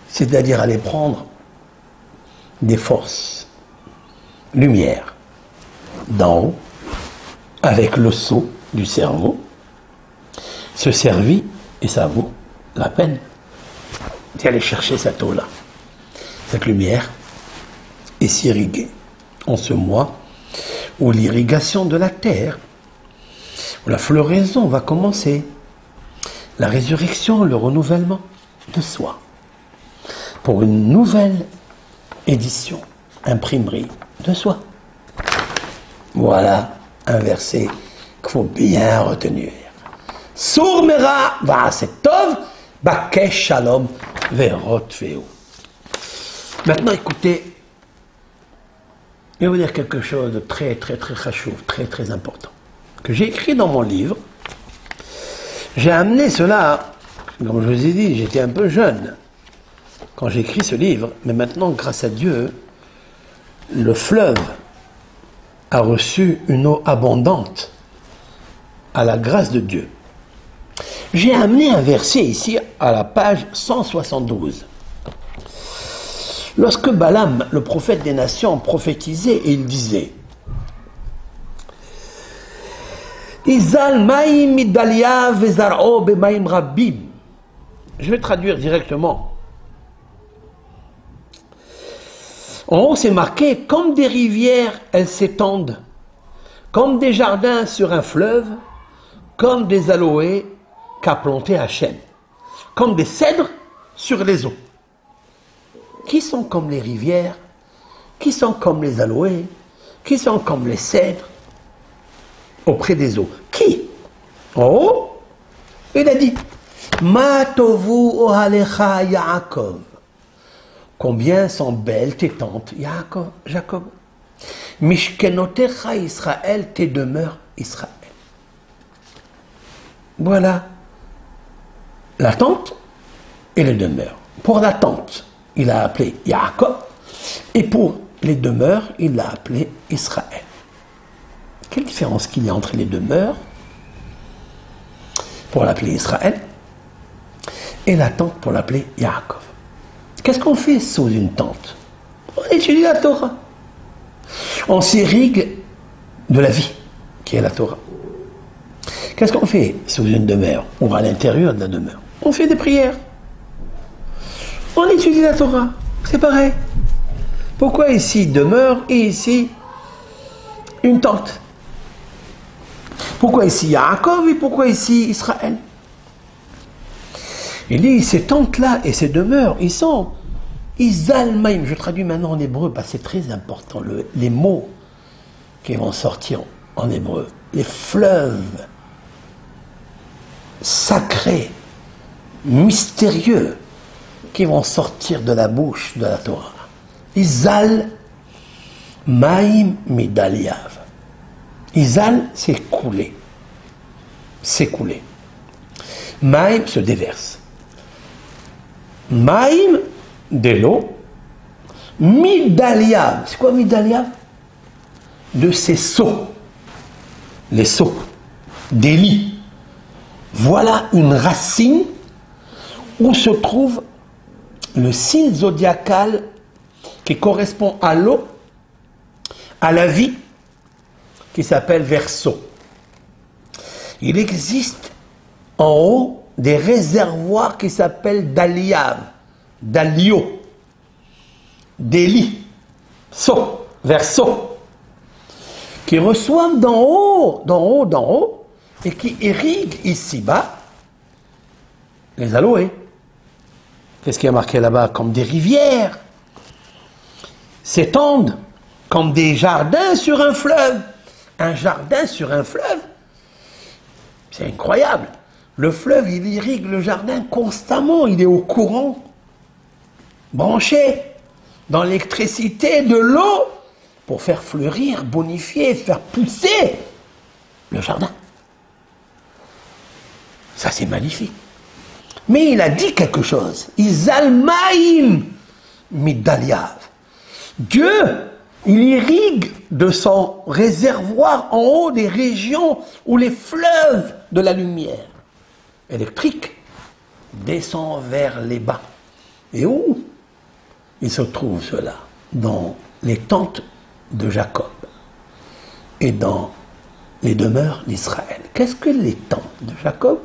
C'est-à-dire aller prendre des forces, lumière, d'en haut, avec le sceau du cerveau, se servir, et ça vaut la peine d'aller chercher cette eau-là, cette lumière, et s'irriguer en ce mois où l'irrigation de la terre, où la floraison va commencer, la résurrection, le renouvellement de soi, pour une nouvelle édition, imprimerie de soi. Voilà un verset qu'il faut bien retenir. Sour mera va'aset tov, bakesh shalom ve'rotveu. Maintenant, écoutez, je vais vous dire quelque chose de très chachouv, très important, que j'ai écrit dans mon livre. J'ai amené cela, comme je vous ai dit, j'étais un peu jeune quand j'ai écrit ce livre, mais maintenant, grâce à Dieu, le fleuve a reçu une eau abondante à la grâce de Dieu. J'ai amené un verset ici à la page 172. Lorsque Balaam, le prophète des nations, prophétisait, et il disait Izal maim midalia vezar'o bemaim rabim. Je vais traduire directement. En haut, c'est marqué « Comme des rivières, elles s'étendent, comme des jardins sur un fleuve, comme des aloés qu'a planté Hachem, comme des cèdres sur les eaux. » Qui sont comme les rivières? Qui sont comme les aloés? Qui sont comme les cèdres auprès des eaux? Qui? En haut, il a dit « Ma tovu ohalecha Yaakov » Combien sont belles tes tentes, Jacob. Mishkenotecha Israël, tes demeures Israël. Voilà la tente et les demeures. Pour la tente, il a appelé Jacob, et pour les demeures, il l'a appelé Israël. Quelle différence qu'il y a entre les demeures, pour l'appeler Israël, et la tente pour l'appeler Jacob? Qu'est-ce qu'on fait sous une tente? On étudie la Torah. On s'irrigue de la vie, qui est la Torah. Qu'est-ce qu'on fait sous une demeure ou à l'intérieur de la demeure? On fait des prières. On étudie la Torah. C'est pareil. Pourquoi ici demeure et ici une tente? Pourquoi ici Yaakov et pourquoi ici Israël? Il dit, ces tentes-là et ces demeures, ils sont Izalmaim. Je traduis maintenant en hébreu parce que c'est très important, les mots qui vont sortir en hébreu. Les fleuves sacrés, mystérieux, qui vont sortir de la bouche de la Torah. Izal Maim Midaliav. Izal, c'est couler. S'écouler. Maim se déverse. Maïm, de l'eau. Midaliav. C'est quoi Midaliav? De ces seaux. Les seaux. Des lits. Voilà une racine où se trouve le signe zodiacal qui correspond à l'eau, à la vie, qui s'appelle Verseau. Il existe en haut des réservoirs qui s'appellent Daliav, Dalio, des lits, Sceaux, Verseau, qui reçoivent d'en haut, et qui irriguent ici-bas les aloés. Qu'est-ce qui est marqué là-bas? Comme des rivières s'étendent, comme des jardins sur un fleuve. Un jardin sur un fleuve, c'est incroyable. Le fleuve, il irrigue le jardin constamment, il est au courant, branché dans l'électricité de l'eau pour faire fleurir, bonifier, faire pousser le jardin. Ça, c'est magnifique. Mais il a dit quelque chose. Izalmaim midaliav. Dieu, il irrigue de son réservoir en haut des régions où les fleuves de la lumière électrique descendent vers les bas. Et où il se trouve cela? Dans les tentes de Jacob et dans les demeures d'Israël. Qu'est-ce que les tentes de Jacob?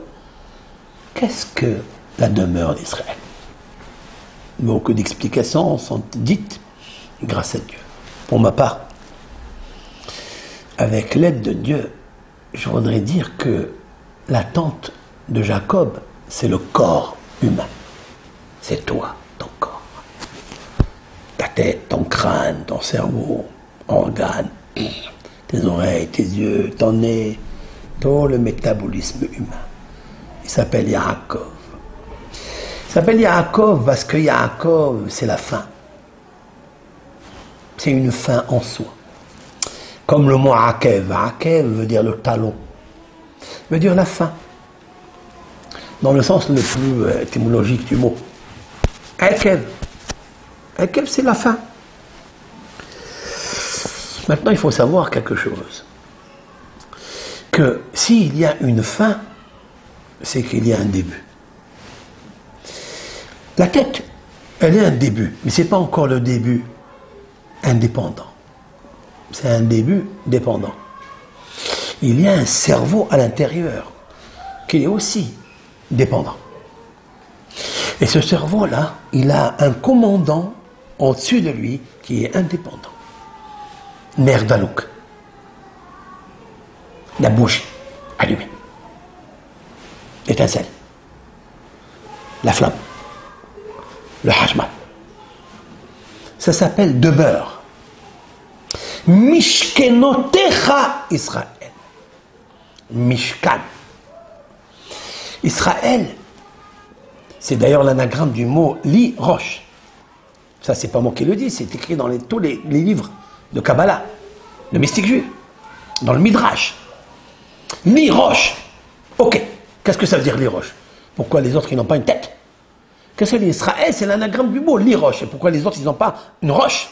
Qu'est-ce que la demeure d'Israël? Beaucoup d'explications sont dites grâce à Dieu. Pour ma part, avec l'aide de Dieu, je voudrais dire que la tente de Jacob, c'est le corps humain. C'est toi, ton corps. Ta tête, ton crâne, ton cerveau, organes, tes oreilles, tes yeux, ton nez, tout le métabolisme humain. Il s'appelle Yaakov. Il s'appelle Yaakov parce que Yaakov, c'est la fin. C'est une fin en soi. Comme le mot Akev. Akev veut dire le talon. Veut dire la fin. Dans le sens le plus étymologique du mot. Akev. Akev, c'est la fin. Maintenant, il faut savoir quelque chose. Que s'il y a une fin, c'est qu'il y a un début. La tête, elle est un début, mais ce n'est pas encore le début indépendant. C'est un début dépendant. Il y a un cerveau à l'intérieur qui est aussi dépendant. Et ce cerveau-là, il a un commandant au-dessus de lui qui est indépendant. Merdalouk. La bougie allumée. Étincelle. La flamme. Le hajma. Ça s'appelle demeure. Mishkenotecha Israël. Mishkan. Israël, c'est d'ailleurs l'anagramme du mot li roche. Ça, c'est pas moi qui le dis, c'est écrit dans tous les livres de Kabbalah, le mystique juif, dans le Midrash. Li roche. Ok. Qu'est-ce que ça veut dire li roche? Pourquoi les autres, ils n'ont pas une tête? Qu'est-ce que l'Israël, c'est l'anagramme du mot li roche. Et pourquoi les autres, ils n'ont pas une roche?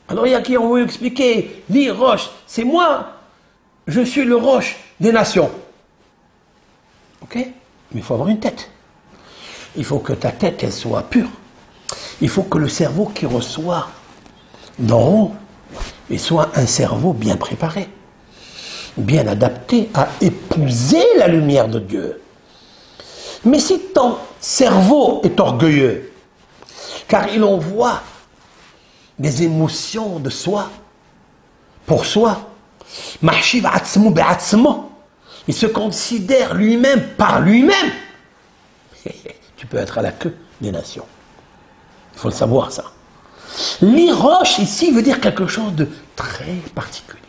Alors il y a qui ont expliqué, li roche, c'est moi, je suis le roche des nations. Ok? Mais il faut avoir une tête. Il faut que ta tête, elle soit pure. Il faut que le cerveau qui reçoit d'en haut, il soit un cerveau bien préparé, bien adapté à épouser la lumière de Dieu. Mais si ton cerveau est orgueilleux, car il envoie des émotions de soi, pour soi, il se considère lui-même par lui-même, tu peux être à la queue des nations. Il faut le savoir, ça. L'iroche, ici, veut dire quelque chose de très particulier.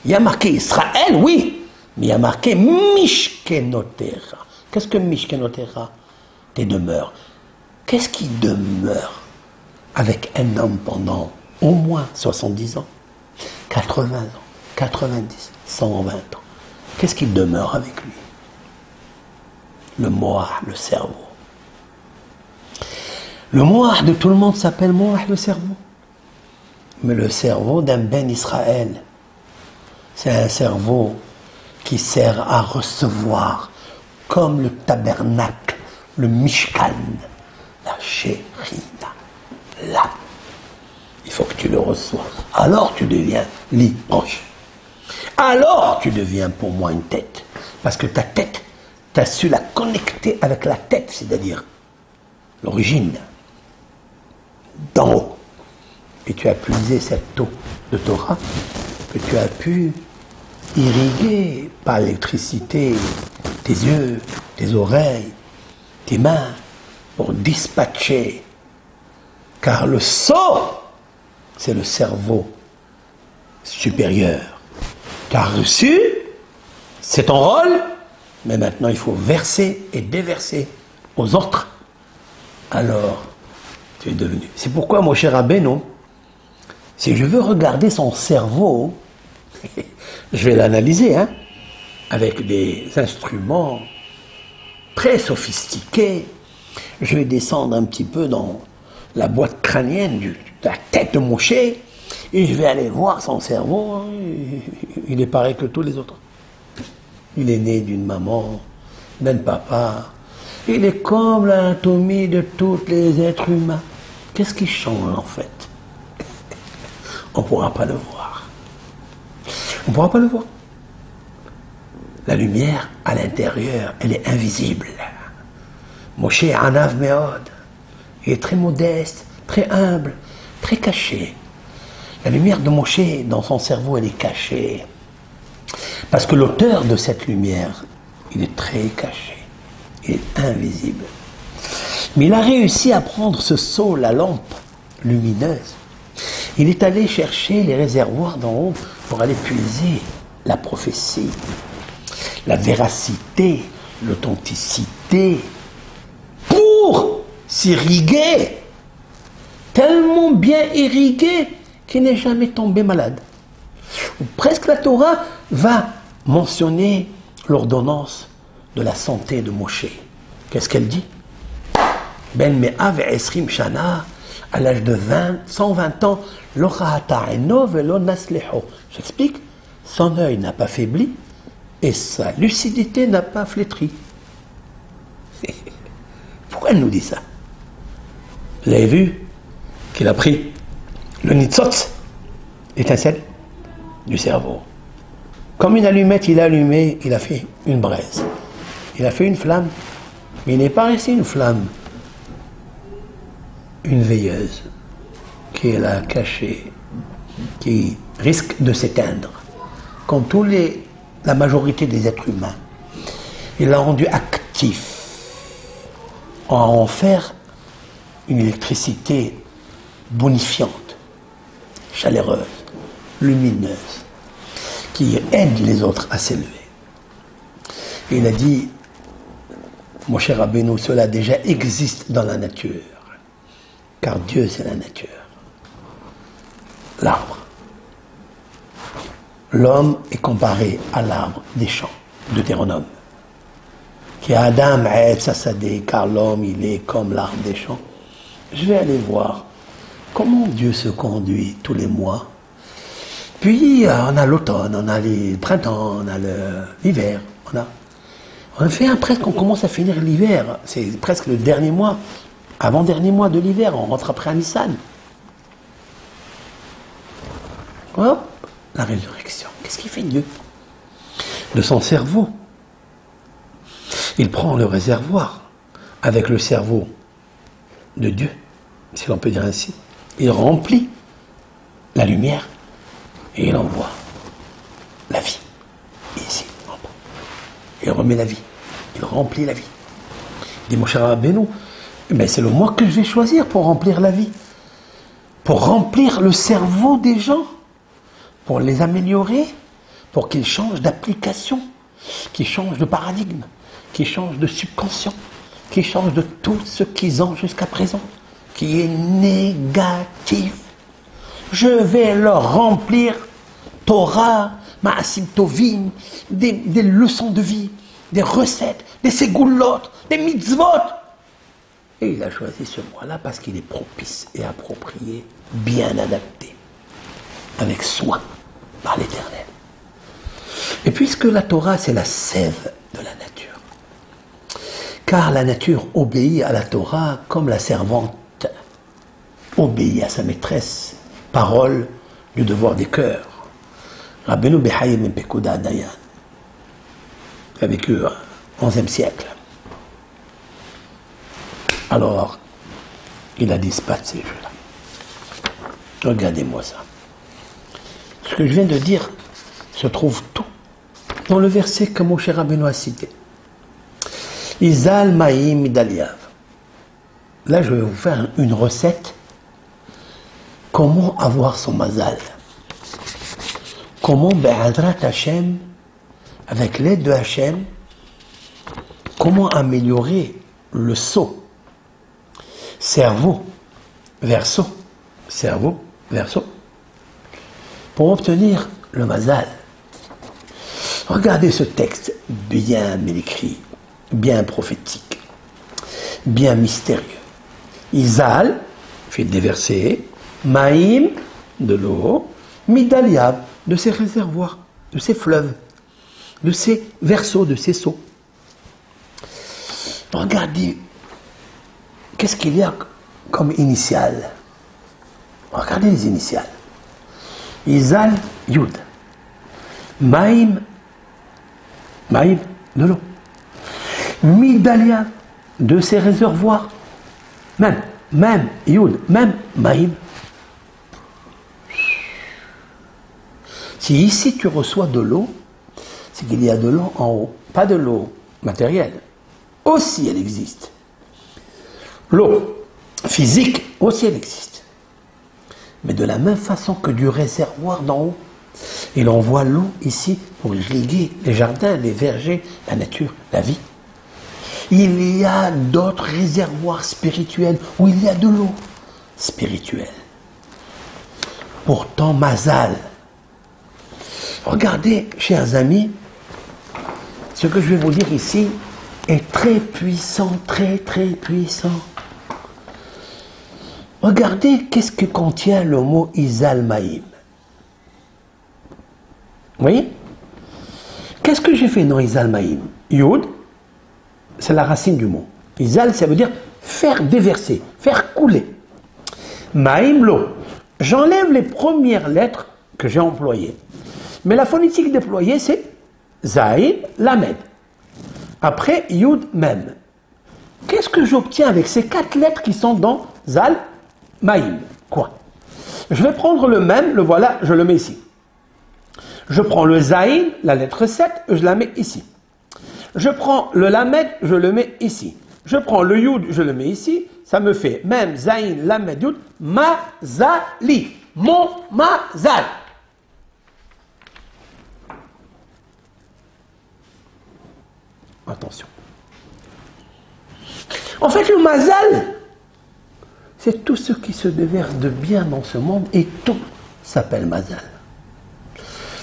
Il y a marqué Israël, oui, mais il y a marqué Mishkenotera. Qu'est-ce que Mishkenotera? Tes demeures. Qu'est-ce qui demeure avec un homme pendant au moins 70 ans, 80 ans, 90, 120 ans? Qu'est-ce qui demeure avec lui? Le moah, le cerveau. Le moah de tout le monde s'appelle moah, le cerveau. Mais le cerveau d'un ben Israël, c'est un cerveau qui sert à recevoir, comme le tabernacle, le mishkan, la shérina. Là, il faut que tu le reçois. Alors tu deviens l'iroche. Alors tu deviens pour moi une tête. Parce que ta tête, tu as su la connecter avec la tête, c'est-à-dire l'origine, d'en haut. Et tu as puisé cette eau de Torah que tu as pu irriguer par l'électricité tes yeux, tes oreilles, tes mains, pour dispatcher. Car le sceau, c'est le cerveau supérieur. Tu as reçu, c'est ton rôle, mais maintenant il faut verser et déverser aux autres. Alors, tu es devenu. C'est pourquoi, mon cher Rabbeinu, Si je veux regarder son cerveau, je vais l'analyser, hein, avec des instruments très sophistiqués. Je vais descendre un petit peu dans la boîte crânienne de la tête de Moshe et je vais aller voir son cerveau. Il est pareil que tous les autres. Il est né d'une maman, d'un papa. Il est comme l'anatomie de tous les êtres humains. Qu'est-ce qui change en fait? On ne pourra pas le voir. On ne pourra pas le voir. La lumière à l'intérieur, elle est invisible. Moshe Anav Meod. Il est très modeste, très humble, très caché. La lumière de Moshe dans son cerveau, elle est cachée. Parce que l'auteur de cette lumière, il est très caché. Il est invisible. Mais il a réussi à prendre ce seau, la lampe lumineuse. Il est allé chercher les réservoirs d'en haut pour aller puiser la prophétie, la véracité, l'authenticité, pour s'irriguer, tellement bien irrigué qu'il n'est jamais tombé malade. Presque la Torah va mentionner l'ordonnance de la santé de Moshe. Qu'est-ce qu'elle dit? Ben me'av esrim shana, à l'âge de 120 ans, lo chahata eino velo nasleho. J'explique, son œil n'a pas faibli et sa lucidité n'a pas flétri. Pourquoi elle nous dit ça? Vous avez vu qu'il a pris le nitzotz, l'étincelle du cerveau. Comme une allumette, il a allumé, il a fait une braise. Il a fait une flamme, mais il n'est pas resté une flamme. Une veilleuse qui est là cachée, qui risque de s'éteindre, comme la majorité des êtres humains. Il l'a rendu actif, en faire une électricité bonifiante, chaleureuse, lumineuse, qui aide les autres à s'élever. Et il a dit, mon cher Rabbeinu, cela déjà existe dans la nature, car Dieu c'est la nature. L'arbre. L'homme est comparé à l'arbre des champs, Deutéronome. Qui a Adam Sadeh, car l'homme il est comme l'arbre des champs. Je vais aller voir comment Dieu se conduit tous les mois. Puis on a l'automne, on a le printemps, on a l'hiver. On fait presque, on commence à finir l'hiver. C'est presque le dernier mois, avant-dernier mois de l'hiver. On rentre après à Nissan. Hop, la résurrection. Qu'est-ce qu'il fait Dieu? De son cerveau. Il prend le réservoir avec le cerveau de Dieu, si l'on peut dire ainsi. Il remplit la lumière et il envoie la vie. Ici, en bas. Il remet la vie. Il remplit la vie. Il dit, mon cher Rabbeinu, mais c'est le moi que je vais choisir pour remplir la vie. Pour remplir le cerveau des gens. Pour les améliorer. Pour qu'ils changent d'application. Qu'ils changent de paradigme. Qu'ils changent de subconscient. Qu'ils changent de tout ce qu'ils ont jusqu'à présent. Qui est négatif. Je vais leur remplir Torah, Ma'asim Tovim, des leçons de vie, des recettes, des ségoulottes, des mitzvot. Et il a choisi ce mois-là parce qu'il est propice et approprié, bien adapté, avec soin par l'Éternel. Et puisque la Torah, c'est la sève de la nature, car la nature obéit à la Torah comme la servante obéit à sa maîtresse, parole du devoir des cœurs. Rabbeinu Behaim Pekuda Dayan, qui a vécu au XIe siècle. Alors, il a dit, c'est pas de ces jeux-là. Regardez-moi ça. Ce que je viens de dire se trouve tout dans le verset que mon cher Rabbeinu a cité. Izal Maïm Midaliav. Là, je vais vous faire une recette. Comment avoir son mazal? Comment, Be'adrat Hashem, avec l'aide de Hashem, comment améliorer le saut? Cerveau, verso, cerveau, verso, pour obtenir le mazal. Regardez ce texte bien écrit, bien prophétique, bien mystérieux. Izal, fait déverser, Maïm, de l'eau, Midaliab, de ses réservoirs, de ses fleuves, de ses verseaux, de ses seaux. Regardez, qu'est-ce qu'il y a comme initiale? Regardez les initiales. Izal, Yud. Maïm, de l'eau. Midalia, de ses réservoirs. Même, Yud, même, Maïm. Si ici tu reçois de l'eau, c'est qu'il y a de l'eau en haut, pas de l'eau matérielle. Aussi elle existe. L'eau physique, aussi elle existe. Mais de la même façon que du réservoir d'en haut. Il envoie l'eau ici pour irriguer les jardins, les vergers, la nature, la vie. Il y a d'autres réservoirs spirituels où il y a de l'eau spirituelle. Pourtant, Mazal. Regardez, chers amis, ce que je vais vous dire ici est très puissant, très puissant. Regardez qu'est-ce que contient le mot Izal Maïm. Vous voyez? Qu'est-ce que j'ai fait dans Izal Maïm? Yud, c'est la racine du mot. Izal, ça veut dire faire déverser, faire couler. Maïm, l'eau. J'enlève les premières lettres que j'ai employées. Mais la phonétique déployée, c'est Zaïd, Lamed. Après, Yud, Mem. Qu'est-ce que j'obtiens avec ces 4 lettres qui sont dans Zal, Maïm? Quoi? Je vais prendre le Mem, le voilà, je le mets ici. Je prends le Zaïd, la lettre 7, je la mets ici. Je prends le Lamed, je le mets ici. Je prends le Yud, je le mets ici. Ça me fait Mem, Zaïd, Lamed, Yud, Mazali. Mon Mazal. Attention. En fait, le mazal, c'est tout ce qui se déverse de bien dans ce monde et tout s'appelle mazal.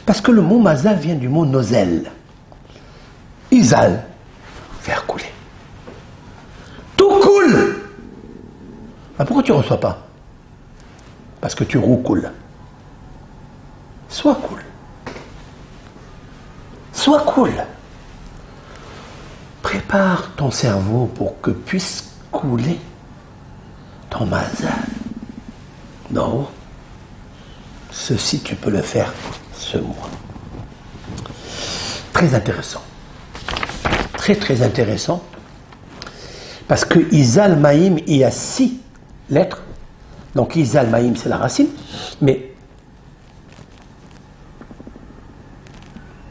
Parce que le mot mazal vient du mot nozel. Izal, faire couler. Tout coule. Ben pourquoi tu ne reçois pas? Parce que tu roucoules. Sois cool. Sois cool. Prépare ton cerveau pour que puisse couler ton mazal d'en haut. Ceci, tu peux le faire ce mois. Très intéressant. Très intéressant. Parce que Izal Maïm, il y a 6 lettres. Donc Izal Maïm, c'est la racine. Mais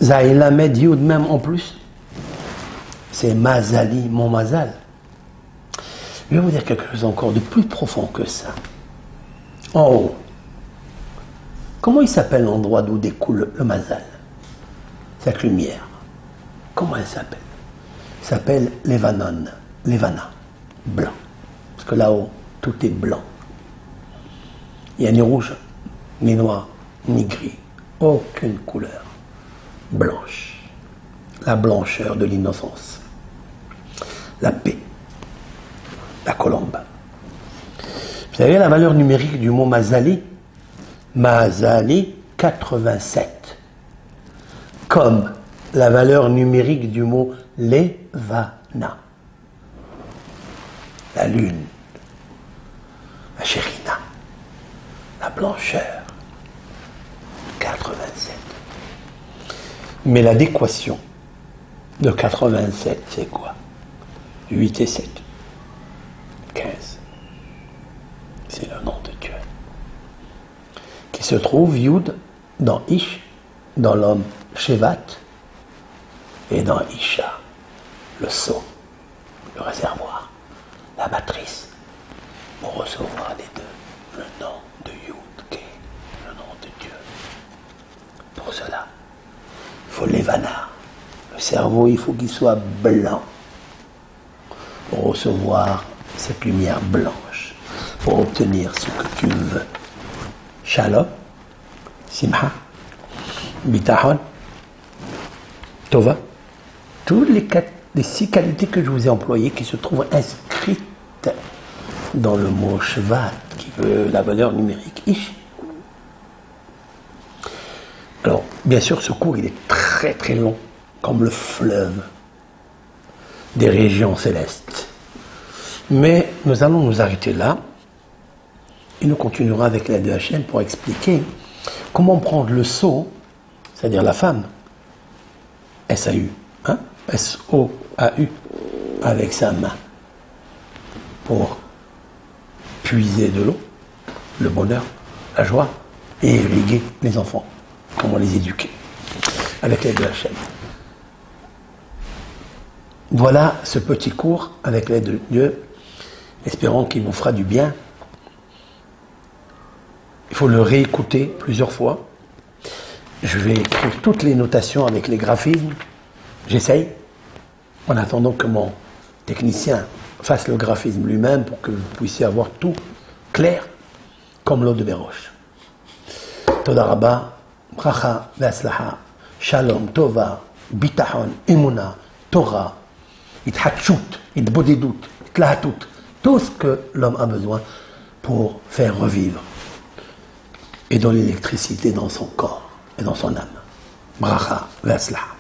Zaïd Lamed Yud même en plus. C'est Mazali, mon Mazal. Je vais vous dire quelque chose encore de plus profond que ça. En haut, comment il s'appelle l'endroit d'où découle le Mazal? Cette lumière. Comment elle s'appelle? Elle s'appelle Levanon, Levana, blanc. Parce que là-haut, tout est blanc. Il n'y a ni rouge, ni noir, ni gris. Aucune couleur. Blanche. La blancheur de l'innocence. La paix, la colombe. Vous savez la valeur numérique du mot Mazali? Mazali 87. Comme la valeur numérique du mot Levana. La lune, la chérina, la blancheur. 87. Mais l'adéquation de 87, c'est quoi? 8 et 7. 15. C'est le nom de Dieu. Qui se trouve, Yud, dans Ish, dans l'homme Shevat, et dans Isha, le seau, le réservoir, la matrice, pour recevoir les deux, le nom de Yud, qui est le nom de Dieu. Pour cela, il faut l'évana. Le cerveau, il faut qu'il soit blanc. Pour recevoir cette lumière blanche, pour obtenir ce que tu veux. Shalom, simha, bitahon, tova. Toutes les 6 qualités que je vous ai employées qui se trouvent inscrites dans le mot shvat, qui veut la valeur numérique ish. Alors, bien sûr, ce cours, il est très très long, comme le fleuve des régions célestes. Mais nous allons nous arrêter là, et nous continuerons avec l'aide de Hachem pour expliquer comment prendre le seau, c'est-à-dire la femme, S-A-U, hein? S-O-A-U, avec sa main, pour puiser de l'eau, le bonheur, la joie, et irriguer les enfants. Comment les éduquer avec l'aide de Hachem. Voilà ce petit cours avec l'aide de Dieu, espérant qu'il vous fera du bien. Il faut le réécouter plusieurs fois. Je vais écrire toutes les notations avec les graphismes. J'essaye, en attendant que mon technicien fasse le graphisme lui-même pour que vous puissiez avoir tout clair, comme l'eau de Béroche. Toda Rabba, bracha, ve'aslaha, shalom, tova, bitachon, emuna, Torah, ithatshut, itbodedut, itlahatut, tout ce que l'homme a besoin pour faire revivre et dans l'électricité dans son corps et dans son âme. Bracha, ve'aslaha.